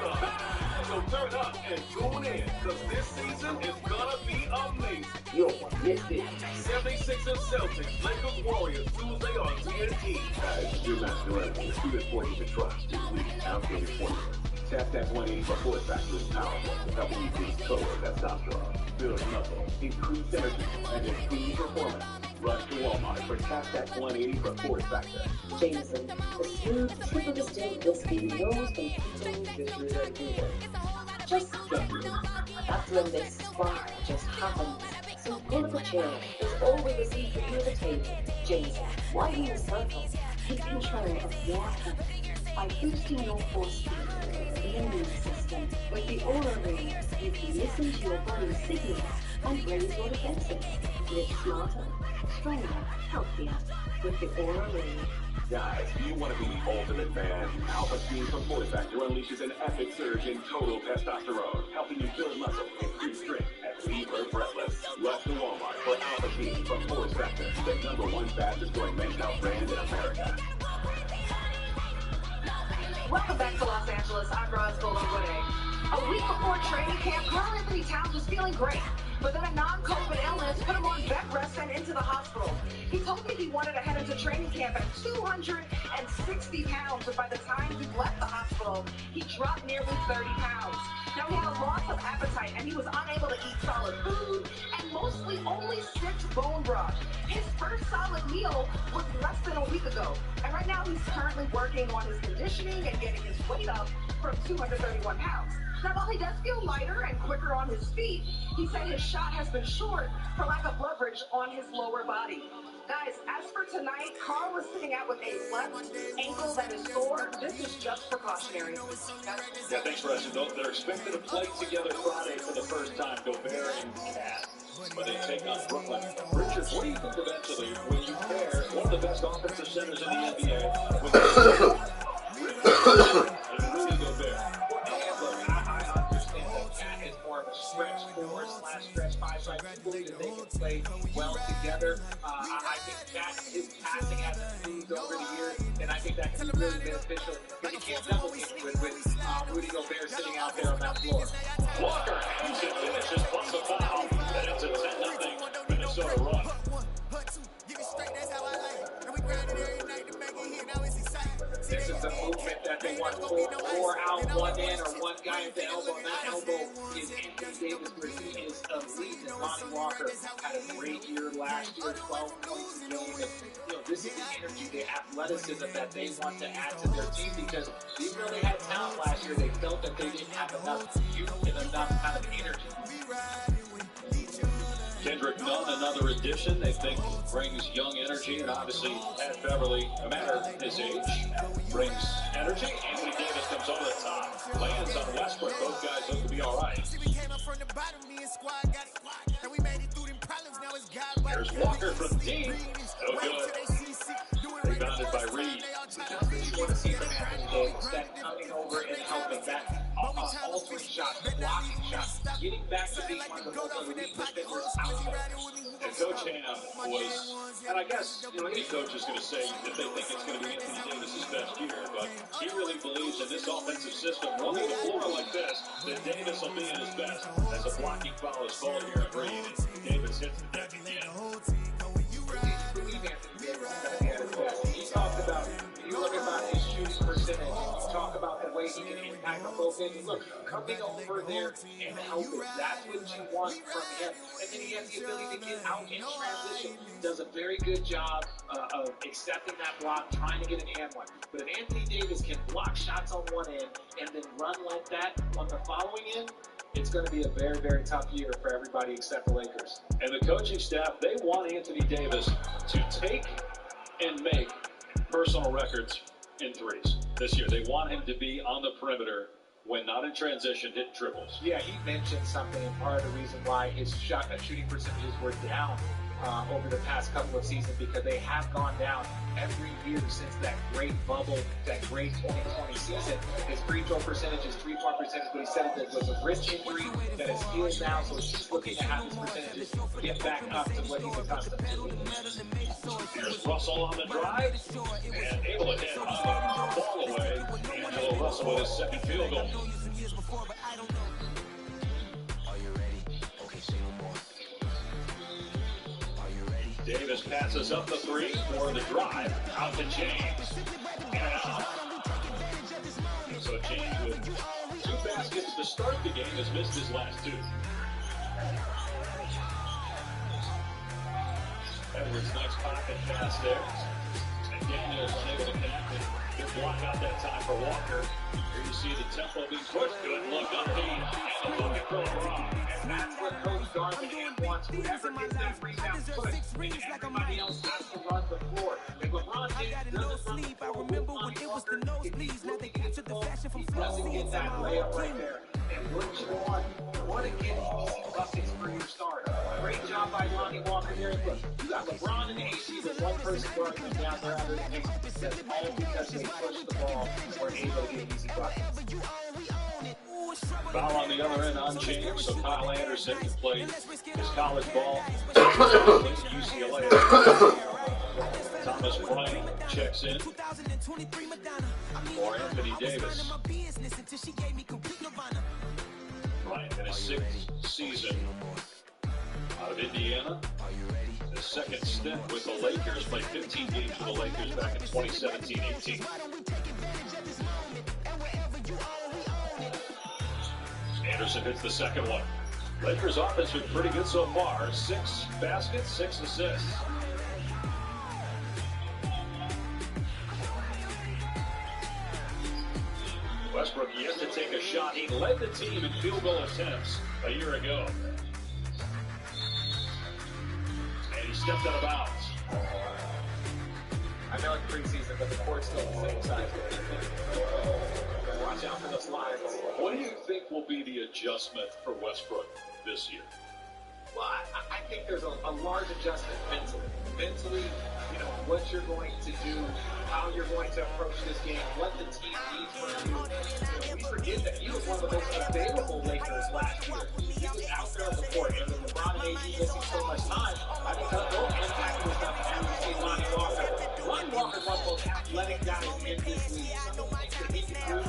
So turn up and tune in, because this season is gonna be amazing. You don't want to miss this. 76ers Celtics, Lakers Warriors, Tuesday on TNT. Guys, you're not doing the student sport you can trust. This week, outdated formula. Tap that 180 before factor is powerful. Helping you boost color that stops draw. Build muscle, increase energy, and improve performance. Rush to Walmart for Tap that 180 before factor. Jameson, the smooth tip of the distilled whiskey knows when people just get it. That's when this spark just happens. So pull up a chair. There's always a seat for you at the table. Jameson, widen the circle. Take control of your health by boosting your force field, the immune system. With the Aura Ring, you can listen to your body's signals and raise your defenses. Live smarter, stronger, healthier with the Aura Ring. Guys, do you want to be the ultimate man? Alpha Team from Force Factor unleashes an epic surge in total testosterone, helping you build muscle, increase strength, and leave her breathless. Rush to Walmart for Alpha Team from Force Factor, the #1 fastest growing men's health brand in America. Welcome back to Los Angeles. I'm Roz Golden-Wooding. A week before training camp, Carl Anthony Towns was feeling great, but then a non-COVID illness put him on bed rest and into the hospital. He told me he wanted to head into training camp at 260 pounds, but by the time he left the hospital, he dropped nearly 30 pounds. Now, he had a loss of appetite, and he was unable to eat solid food, and mostly only sipped bone broth. His first solid meal was less than a week ago, and right now he's currently working on his conditioning and getting his weight up from 231 pounds. Now, while he does feel lighter and quicker on his feet, he said his shot has been short for lack of leverage on his lower body. Guys, as for tonight, Carl was sitting out with a left ankle that is sore. This is just precautionary. Yeah, thanks, Russian. They're expected to play together Friday for the first time, Gobert and Cat, when they take on Brooklyn. Richard, what do you think eventually when you pair one of the best offensive centers in the NBA with Rudy Gobert? Stretch 4/stretch 5, so I do believe that they can play well together. I think that his passing has improved over the years, and I think that can be really beneficial. But you can't double team with Rudy Gobert sitting out there on that floor. Walker hangs it, finishes, plus a foul, and it's a 10-0 Minnesota run. This is the movement that they want. 4 out, 1 in, or 1 guy at the elbow. And that elbow is Anthony Davis, where he is elite. And Lonnie Walker had a great year last year, 12 points a game. And, this is the energy, the athleticism that they want to add to their team, because they really had talent last year. They felt that they didn't have enough youth and enough kind of energy. Kendrick Nunn, another addition they think brings young energy, and obviously Pat Beverly, no matter his age, brings energy. Anthony Davis comes over the top, lands on Westbrook. Those guys look to be all right. There's Walker from deep. No good. Rebounded by Reed. You want to see from Anthony Davis, that coming over and helping back. Altering shots, blocking shots, getting back to being one of the most elite defenders out there. And Coach Ham was, and I guess, any coach is going to say that they think it's going to be Anthony Davis' best year, but he really believes in this offensive system, running the floor like this, that Davis will be at his best as a blocking foul is called here at Reed. Davis hits the deck again. You believe Anthony Davis way he can impact on both ends. Look, coming over there and helping, that's what you want from him. And then he has the ability to get out in transition. Does a very good job of accepting that block, trying to get an and one. But if Anthony Davis can block shots on one end and then run like that on the following end, it's going to be a very, very tough year for everybody except the Lakers. And the coaching staff, they want Anthony Davis to take and make personal records in threes this year. They want him to be on the perimeter when not in transition, hit triples. Yeah, he mentioned something, and part of the reason why his shooting percentages were down over the past couple of seasons, because they have gone down every year since that great bubble, that great 2020 season. His free throw percentage, his three-point percentage, but he said it was a wrist injury that is healed now, so he's looking to have his percentages get back up to what he's accustomed to. Here's Russell on the drive, and able to hit the ball away. Angelo Russell with his second field goal. Davis passes up the three for the drive. Out to James. And out. So James with 2 baskets to start the game has missed his last 2. Edwards' nice pocket pass there. And Daniels unable to connect it. Good block out that time for Walker. Here you see the tempo being pushed. Good look up the and a bucket for LeBron. And that's what Coach Darvingham wants. Whoever gets that rebound push, and everybody else has to run the floor. If LeBron James doesn't run the floor, he doesn't get that layup right there. And what you want to get easy buckets for your starter. Great job by Lonnie Walker there. Look, you got LeBron and AC with one person guarding them down there under the pace. That's all because they pushed the ball and were able to get easy buckets. Foul on the other end on James, so Kyle Anderson can play his college ball. UCLA. Thomas Bryant checks in for Anthony Davis. Bryant in his 6th season out of Indiana. His second stint with the Lakers, played 15 games with the Lakers back in 2017-18. Anderson hits the second one. Lakers offense been pretty good so far. 6 baskets, 6 assists. Westbrook yet to take a shot. He led the team in field goal attempts a year ago. And he stepped out of bounds. I know it's preseason, but the court's still the same size. Watch out for those lines. What do you think will be the adjustment for Westbrook this year? Well, I think there's a large adjustment mentally, you know, what you're going to do, how you're going to approach this game, what the team needs from you. We forget that he was one of the most available Lakers last year. He was out there on the court, and with LeBron and AD missing so much time, I think they'll go impact this stuff as we see Lonnie Walker. Lonnie Walker's one of the most athletic guys in this league. Something that he can do on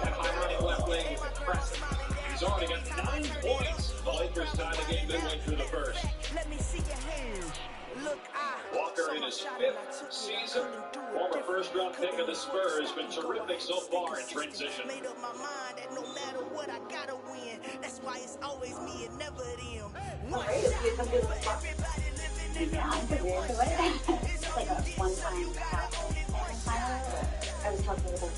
that high-running left leg is impressive. He's already got 9 points. The Lakers tied the game midway through the first. Walker in his 5th season, former first-round pick of the Spurs, been terrific so far in transition. Yeah, I'm pretty into it. It's like a one-time I was talking about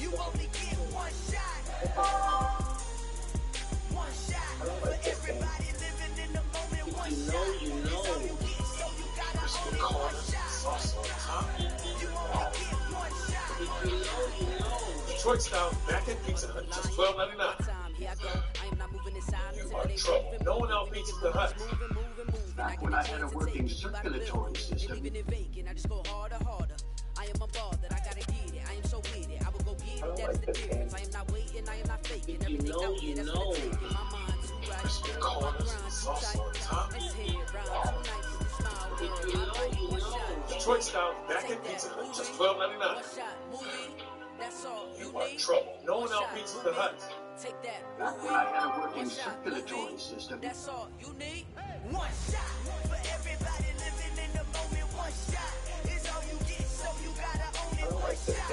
Detroit style mac and pizza hut, just $12.99. You are in trouble. No one else beats the hut. Back when I had a working circulatory system. I don't like this game. If you know. Crispy corners and sauce on top. Detroit style mac and pizza hut, just $12.99. You are in trouble. No one else beats the hut. Back when I had a working circulatory system. That's all you need. One shot for everybody living in the moment. One shot is all you get, so you gotta own it. One shot.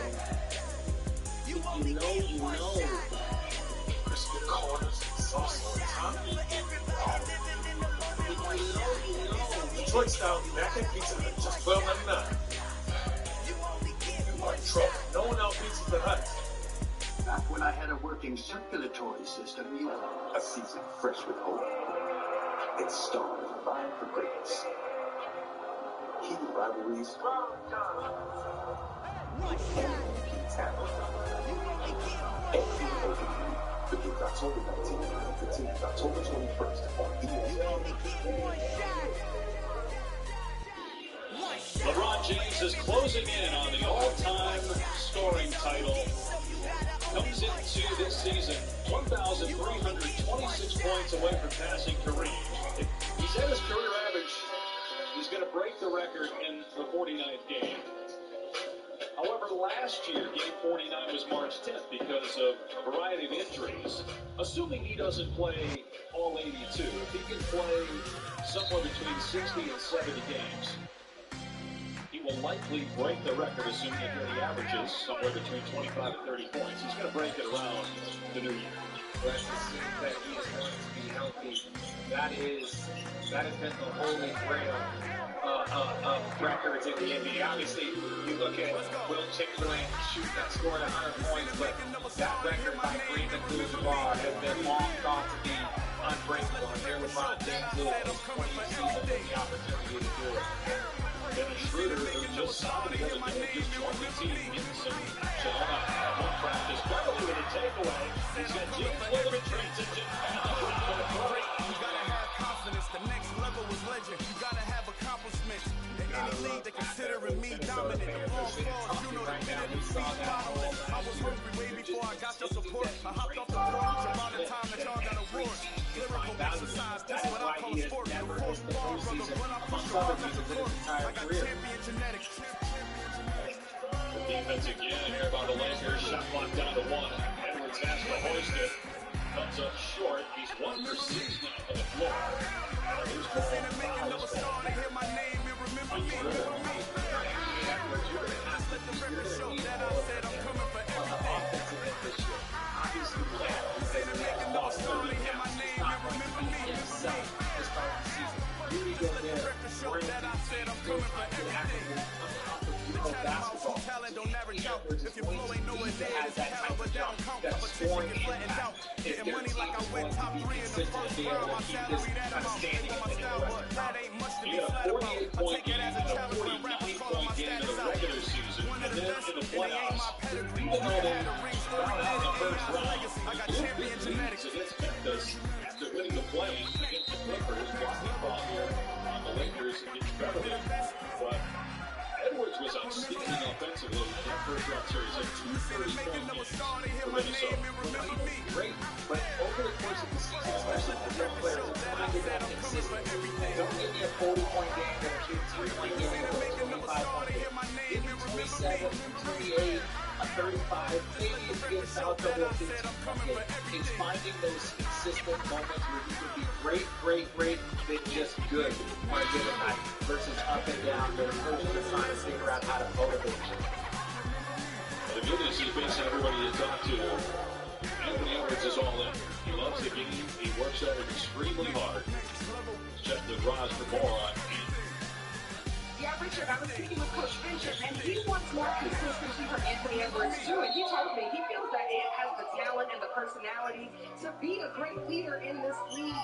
You only get one shot. working circulatory system, you have a season fresh with hope. It's stars vying for greatness. Heated rivalries. Begins October 19th and continues October 21st on LeBron James is closing in on the all-time scoring title. Comes into this season 1,326 points away from passing Kareem. He's at his career average. He's going to break the record in the 49th game. However, last year, game 49 was March 10th because of a variety of injuries. Assuming he doesn't play all 82, if he can play somewhere between 60 and 70 games, he will likely break the record, assuming that he averages somewhere between 25 and 30 points. He's going to break it around the new year. Let's assume that he is going to be healthy. That has been the holy grail of records in the NBA. Obviously, you look at Will Chamberlain scored 100 points, but that record by Kareem Abdul-Jabbar has been long thought to be unbreakable. And here LeBron James is 20 seasons with the opportunity to do it. Dennis Schroeder, who just signed the other day, just joined the team, getting some action on one practice. Beverly with a takeaway. He's got James Wade in transition. You gotta have confidence. The next level was legend. You gotta have accomplishments. In any league, they considering me dominant. The ball falls, you know the minute see following. I was hungry way before I got your support. I hopped off the porch around the time that y'all got awards. Lyrical exercise, that's what I call a sport. The force ball, brother, when I push the hard up the court. I got champion genetics. The defense again here by the Lakers. Shot clock down to 1. Edwards has to hoist it. Comes up short. He's 1 for 6 now on the floor. Here's if you blow ain't no way there, it's a hell of a down count. Competition get flattened out. Getting money like I went top 3 in the first round. My salary that amount. On my style, but that ain't much to be flat about. I take it as a challenge when rappers calling my status out. One of the best, and they ain't my pedigree. I had a ring story, it ain't my legacy. I got champion genetics. After winning the play against the Clippers, blocking ball here on the Lakers against Beverly. But Edwards was outstanding offensively in that first round series at 230 points for Minnesota. Great, but over the course of the season, especially for young players, it's finding that consistency. Don't give me a 40-point game or a 3-point game or a 25-point game. Give me 27, 28, a 35, maybe it gets out double a 15-point game. It's finding those consistent moments where you can be great, then just good on a given night versus up and down. They're trying to figure out how to motivate you. The good news is basically everybody you talk to, Anthony Edwards is all in. He loves the game. He works at it extremely hard. Check the Roz for more on. Yeah, Richard, I was speaking with Coach Fincher, and he wants more consistency for Anthony Edwards, too. And he told me he feels that Ant has the talent and the personality to be a great leader in this league.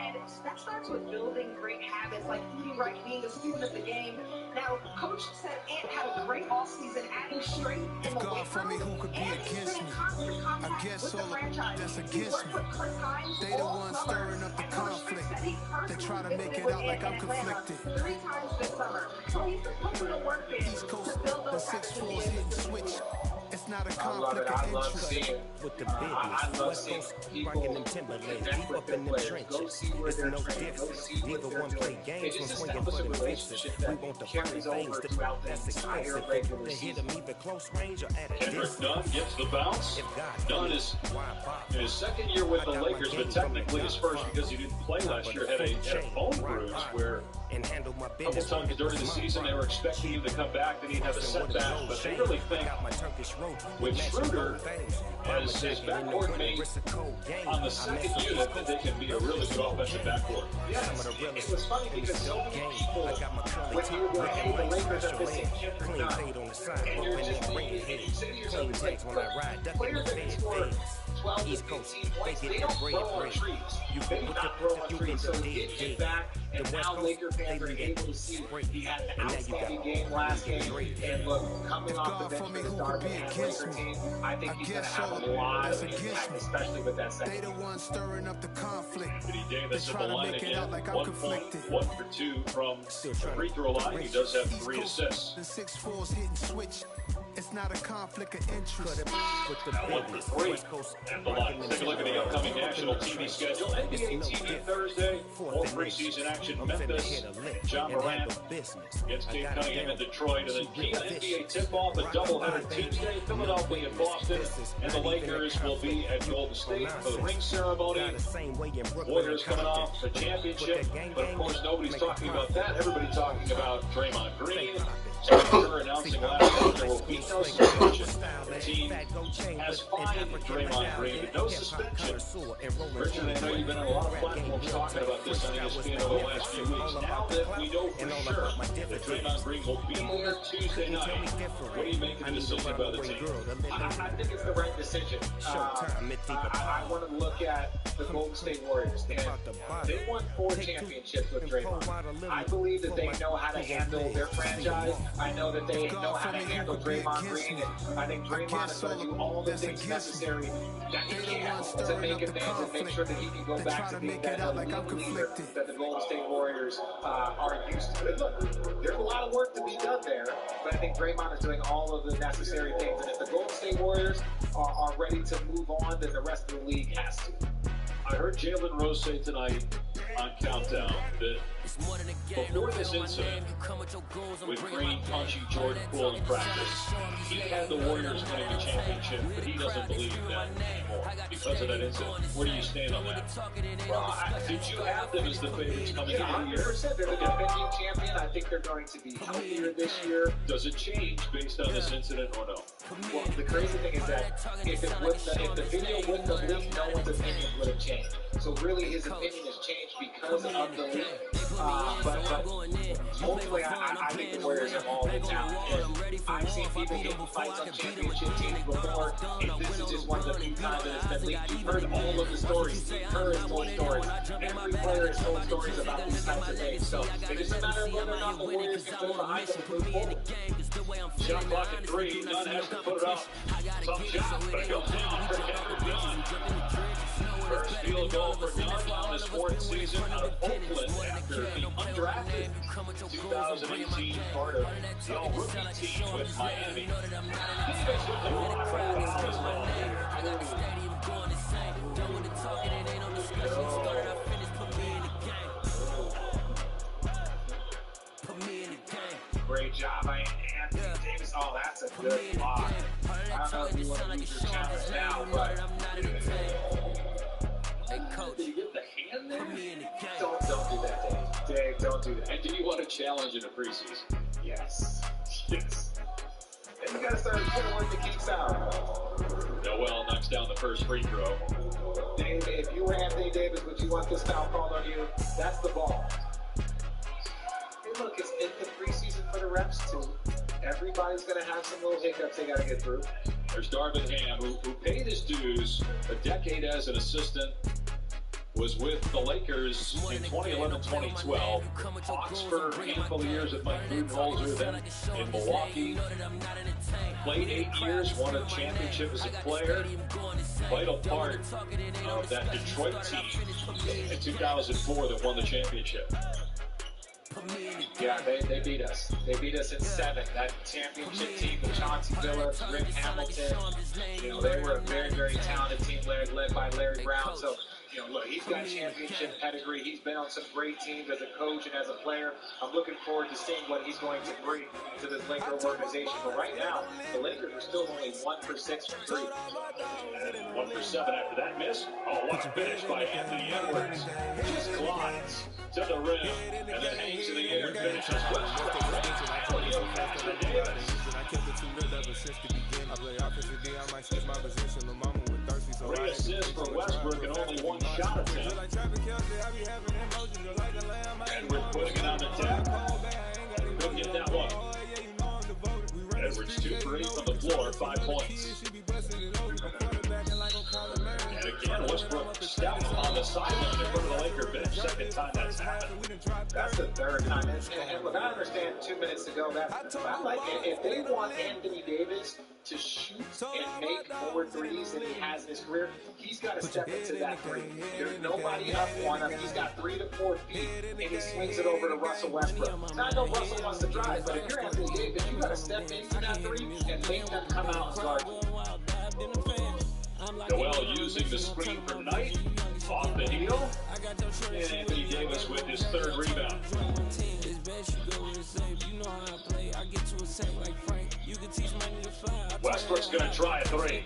And that starts with building great habits, like eating right, being a student of the game. Now, Coach said Ant had a great offseason, adding strength in the weight room, who could be against me? I guess all that's against me. They the ones stirring up the conflict. They try to make it out like I'm conflicted. 3 times this summer. So he's been putting the work in East Coast, to build the those 6 habits. floors hitting switch. It's not a I love it. conflict I of love interest. seeing With the business, I love West seeing Coast people rocking them Timberlands, connect deep with up their in them players. Go trenches. see where It's they're no training. Go difference. see what Neither they're one play doing. games It from just swinging establishes for a the fences. relationship We that want the fine carries over things that throughout the that's entire expensive. regular To hit season. them either close range or at a Kendrick distance. Nunn gets the bounce. If God Nunn is in his second year with the Lakers, but technically his first because he didn't play last year. Had a bone bruise where and handle my a couple business times during the season they were expecting him to come back, then he'd have a setback. But they really think with Schroeder as his backcourt mate on the second unit that they can be a really good offensive backcourt. Yes, it was funny because so many people, when you were hey, the Lakers are missing Kendrick Nunn, and you're just thinking, and you say to yourself, it's like, look, players that can score 12 to 15 points. They don't throw on trees. They do not throw on trees. So getting it back, and now Laker fans are able to see he had an outstanding game last game. And look, coming off the bench for the Darby and Laker team, I think he's going to have a lot of impact, especially with that second. They the ones stirring up the conflict. Anthony Davis at the trying to line make it again. out like I'm 1 conflicted. point, 1 for 2 from the free throw line. He does have 3 assists. The 6'4's hitting switch. It's not a conflict of interest. Now 1 for 3 at the line. Take a look at the upcoming national TV schedule. NBA TV Thursday. More preseason action. Memphis. John Morant gets Kate Cunningham in Detroit. And then key NBA tip-off, a doubleheader Tuesday. Philadelphia and Boston. And the Lakers will be at Golden State for the ring ceremony. Warriors coming off the championship. But of course, nobody's talking about that. Everybody's talking about Draymond Green. Steve announcing last night there will be no suspension. The team has fined Draymond Green, but no suspension. Richard, I know you've been on a lot of platforms talking about this on ESPN over the last few weeks. Now that we know for sure that Draymond Green will be there Tuesday night, what do you make of the decision by the team? I think it's the right decision. I want to look at the Golden State Warriors. And they won 4 championships with Draymond. I believe that they know how to handle their franchise. I know that they know how to handle Draymond Green, and I think Draymond is going to do all the things necessary that he can to make amends and make sure that he can go back to being that elite leader that the Golden State Warriors are used to. And look, there's a lot of work to be done there, but I think Draymond is doing all of the necessary things. And if the Golden State Warriors are ready to move on, then the rest of the league has to. I heard Jalen Rose say tonight on Countdown that before this incident with Green punching Jordan Poole in practice, he had the Warriors winning the championship, but he doesn't believe that anymore because of that incident. Where do you stand on that? Well, did you have them as the favorites coming into the year? 100%. They're the defending champion. I think they're going to be healthier this year. Does it change based on this incident or no? Well, the crazy thing is that if the video wouldn't have leaked, no one's opinion would have changed. So really, his opinion has changed because of the leak. But ultimately, I think the Warriors have all the talent. And I've seen people get in fights on championship teams before, and this is just one of the few times that it's been leaked. You've heard all of the stories. Steve Kerr has told stories. Every player has told stories about these types of things. So it's just a matter of whether or not the Warriors can put behind them and move forward. Shot clock at 3. Nunn has to put it up. Tough shot, but it goes down for Kendrick Nunn. First field goal for Nunn on his 4th season out of Oakland after being undrafted. 2018 part of the all-rookie team with Miami. Davis with the block for the foul as well. Great job by Anthony Davis. Oh, that's a good block. I don't know if you want to use your challenge now, but hey, coach, did you get the hand there? Don't do that, Dave. Dave, don't do that. And do you want a challenge in the preseason? Yes. Yes. And you got to start putting work the kinks out. Noel knocks down the first free throw. Dave, if you were Anthony Davis, would you want this foul called on you? That's the ball. Hey, look, it's in the preseason for the refs, too. Everybody's going to have some little hiccups they got to get through. There's Darvin Ham, who paid his dues a decade as an assistant, was with the Lakers in 2011-2012, Hawks for a handful of years with Mike Budenholzer, then in Milwaukee. Played 8 years, won a championship as a player. Vital part of that Detroit team in 2004 that won the championship. Yeah, they beat us. They beat us in 7. That championship team with Chauncey Billups, Rick Hamilton, they were a very, very talented team led by Larry Brown. So, look, he's got championship pedigree. He's been on some great teams as a coach and as a player. I'm looking forward to seeing what he's going to bring to this Lakers organization. But right now, the Lakers are still only 1 for 6 from 3. And 1 for 7 after that miss. Oh, what a finish by Anthony Edwards. Just glides to the rim and then hangs in the air and finishes Westbrook. Three assists for Westbrook and only 1 shot attempt. Edwards putting it on the tap. Couldn't get that one. Edwards 2 for 8 from the floor, 5 points. step on the sideline in front of the Laker bench. Second time that's happened. That's the third time. And look, I understand 2 minutes ago that, but I'm like, if they want Anthony Davis to shoot and make more threes than he has in his career, he's got to step into that three. There's nobody up on him. He's got 3 to 4 feet, and he swings it over to Russell Westbrook. Now, I know Russell wants to drive, but if you're Anthony Davis, you got to step into that three and make them come out and guard you. Noel using the screen from Knight. Off the heel. And Anthony Davis with his third rebound. Westbrook's going to try a three.